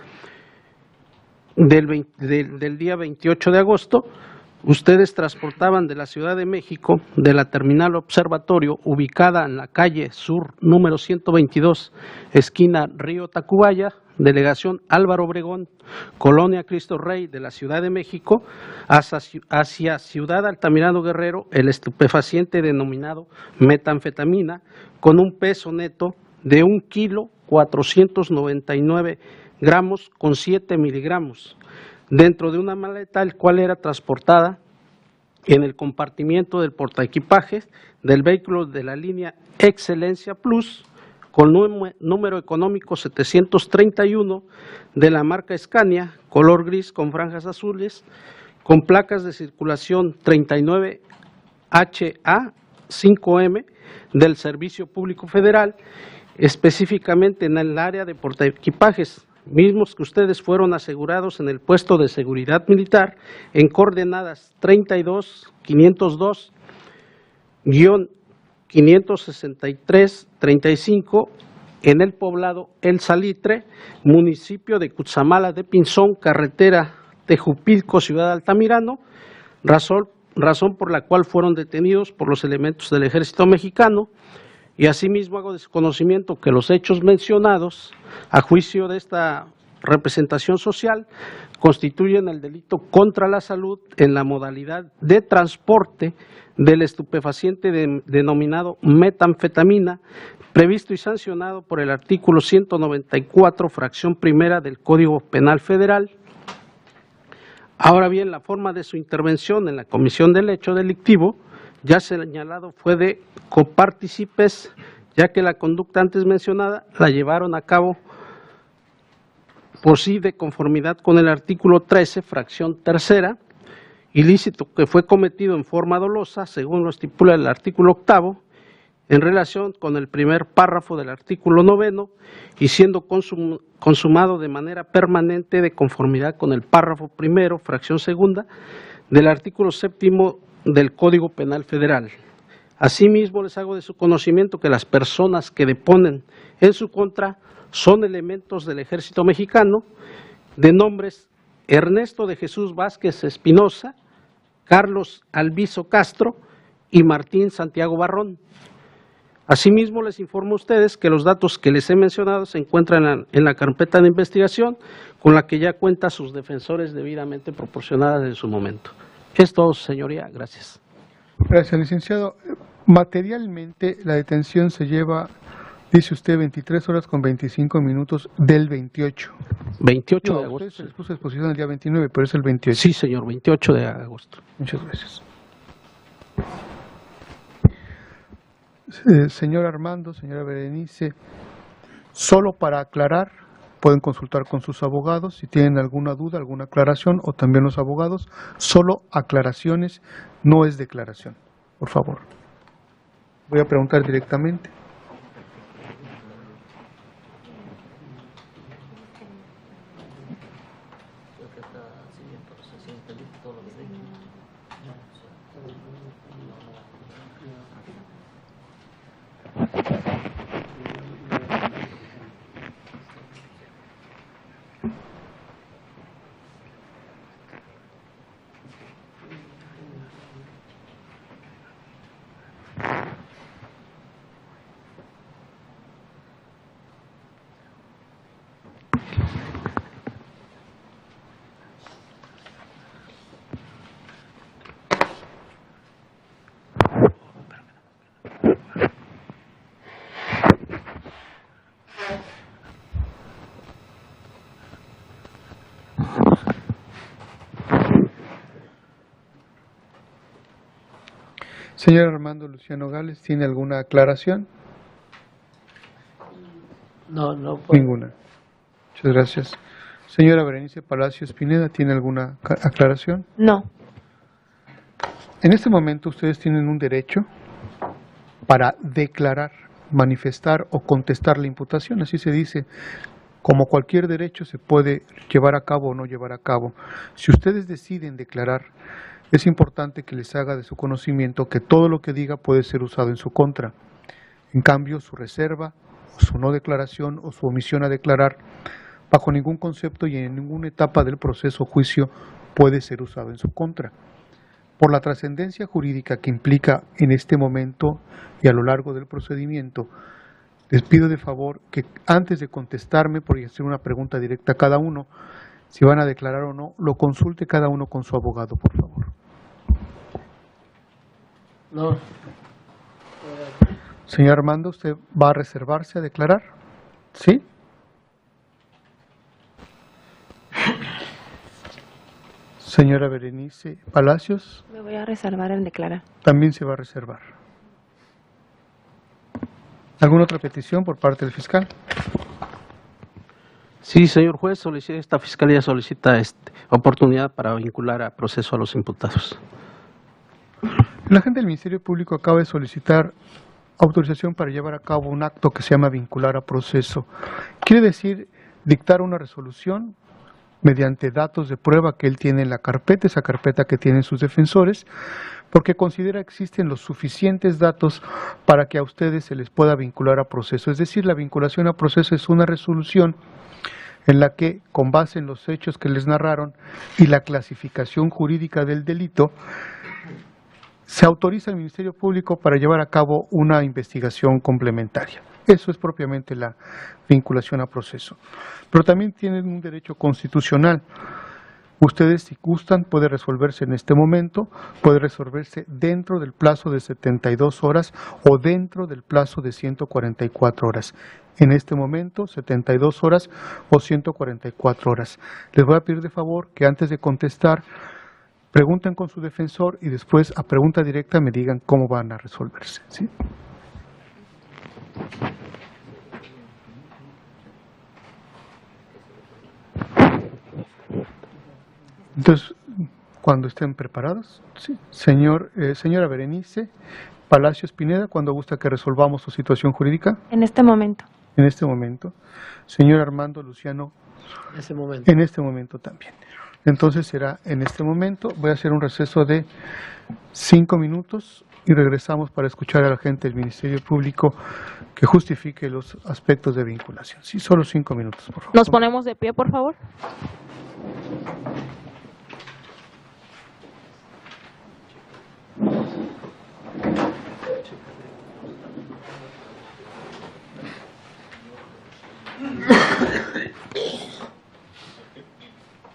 del día 28 de agosto, ustedes transportaban de la Ciudad de México, de la Terminal Observatorio, ubicada en la calle Sur número 122, esquina Río Tacubaya, Delegación Álvaro Obregón, Colonia Cristo Rey de la Ciudad de México, hacia Ciudad Altamirano Guerrero, el estupefaciente denominado metanfetamina, con un peso neto de 1 kilo 499 gramos con 7 miligramos, dentro de una maleta, el cual era transportada en el compartimiento del portaequipajes del vehículo de la línea Excelencia Plus, con número económico 731 de la marca Scania, color gris con franjas azules, con placas de circulación 39HA5M del Servicio Público Federal, específicamente en el área de portaequipajes, mismos que ustedes fueron asegurados en el puesto de seguridad militar en coordenadas 32-502-563-35 en el poblado El Salitre, municipio de Cutzamala de Pinzón, carretera Tejupilco, Ciudad Altamirano, razón por la cual fueron detenidos por los elementos del Ejército Mexicano. Y asimismo hago de su conocimiento que los hechos mencionados, a juicio de esta representación social, constituyen el delito contra la salud en la modalidad de transporte del estupefaciente denominado metanfetamina, previsto y sancionado por el artículo 194, fracción primera del Código Penal Federal. Ahora bien, la forma de su intervención en la comisión del hecho delictivo, ya señalado, fue de copartícipes, ya que la conducta antes mencionada la llevaron a cabo por sí de conformidad con el artículo 13, fracción tercera, ilícito que fue cometido en forma dolosa, según lo estipula el artículo 8, en relación con el primer párrafo del artículo 9, y siendo consumado de manera permanente de conformidad con el párrafo primero, fracción segunda, del artículo 7 del Código Penal Federal. Asimismo, les hago de su conocimiento que las personas que deponen en su contra son elementos del Ejército Mexicano, de nombres Ernesto de Jesús Vázquez Espinosa, Carlos Alviso Castro y Martín Santiago Barrón. Asimismo, les informo a ustedes que los datos que les he mencionado se encuentran en la carpeta de investigación, con la que ya cuenta sus defensores debidamente proporcionadas en su momento. Es todo, señoría. Gracias. Gracias, licenciado. Materialmente, la detención se lleva, dice usted, 23 horas con 25 minutos del 28. 28 de agosto. Usted se les puso a exposición el día 29, pero es el 28. Sí, señor, 28 de agosto. Muchas gracias. Señor Armando, señora Berenice, solo para aclarar, pueden consultar con sus abogados si tienen alguna duda, alguna aclaración, o también los abogados, solo aclaraciones, no es declaración, por favor. Voy a preguntar directamente. Señor Armando Luciano Gales, ¿tiene alguna aclaración? No, no. Ninguna. Muchas gracias. Señora Berenice Palacios Pineda, ¿tiene alguna aclaración? No. En este momento ustedes tienen un derecho para declarar, manifestar o contestar la imputación, así se dice. Como cualquier derecho se puede llevar a cabo o no llevar a cabo. Si ustedes deciden declarar, es importante que les haga de su conocimiento que todo lo que diga puede ser usado en su contra. En cambio, su reserva, su no declaración o su omisión a declarar, bajo ningún concepto y en ninguna etapa del proceso o juicio puede ser usado en su contra. Por la trascendencia jurídica que implica en este momento y a lo largo del procedimiento, les pido de favor que antes de contestarme, por hacer una pregunta directa a cada uno, si van a declarar o no, lo consulte cada uno con su abogado, por favor. No. Señor Armando, ¿usted va a reservarse a declarar? ¿Sí? Señora Berenice Palacios, Me voy a reservar en declarar. también se va a reservar. ¿Alguna otra petición por parte del fiscal? Sí, señor juez, esta fiscalía solicita oportunidad para vincular a proceso a los imputados. El agente del Ministerio Público acaba de solicitar autorización para llevar a cabo un acto que se llama vincular a proceso. Quiere decir dictar una resolución mediante datos de prueba que él tiene en la carpeta, esa carpeta que tienen sus defensores, porque considera que existen los suficientes datos para que a ustedes se les pueda vincular a proceso. Es decir, la vinculación a proceso es una resolución en la que, con base en los hechos que les narraron y la clasificación jurídica del delito, se autoriza al Ministerio Público para llevar a cabo una investigación complementaria. Eso es propiamente la vinculación a proceso. Pero también tienen un derecho constitucional. Ustedes, si gustan, puede resolverse en este momento, puede resolverse dentro del plazo de 72 horas o dentro del plazo de 144 horas. En este momento, 72 horas o 144 horas. Les voy a pedir de favor que antes de contestar, pregunten con su defensor y después a pregunta directa me digan cómo van a resolverse, ¿sí? Entonces, cuando estén preparados, ¿sí? Señora Berenice Palacios Pineda, ¿cuándo gusta que resolvamos su situación jurídica? En este momento. En este momento. Señor Armando Luciano, En ese momento. en este momento también. Entonces será en este momento. Voy a hacer un receso de 5 minutos y regresamos para escuchar al agente del Ministerio Público que justifique los aspectos de vinculación. Sí, solo 5 minutos, por favor. Nos ponemos de pie, por favor.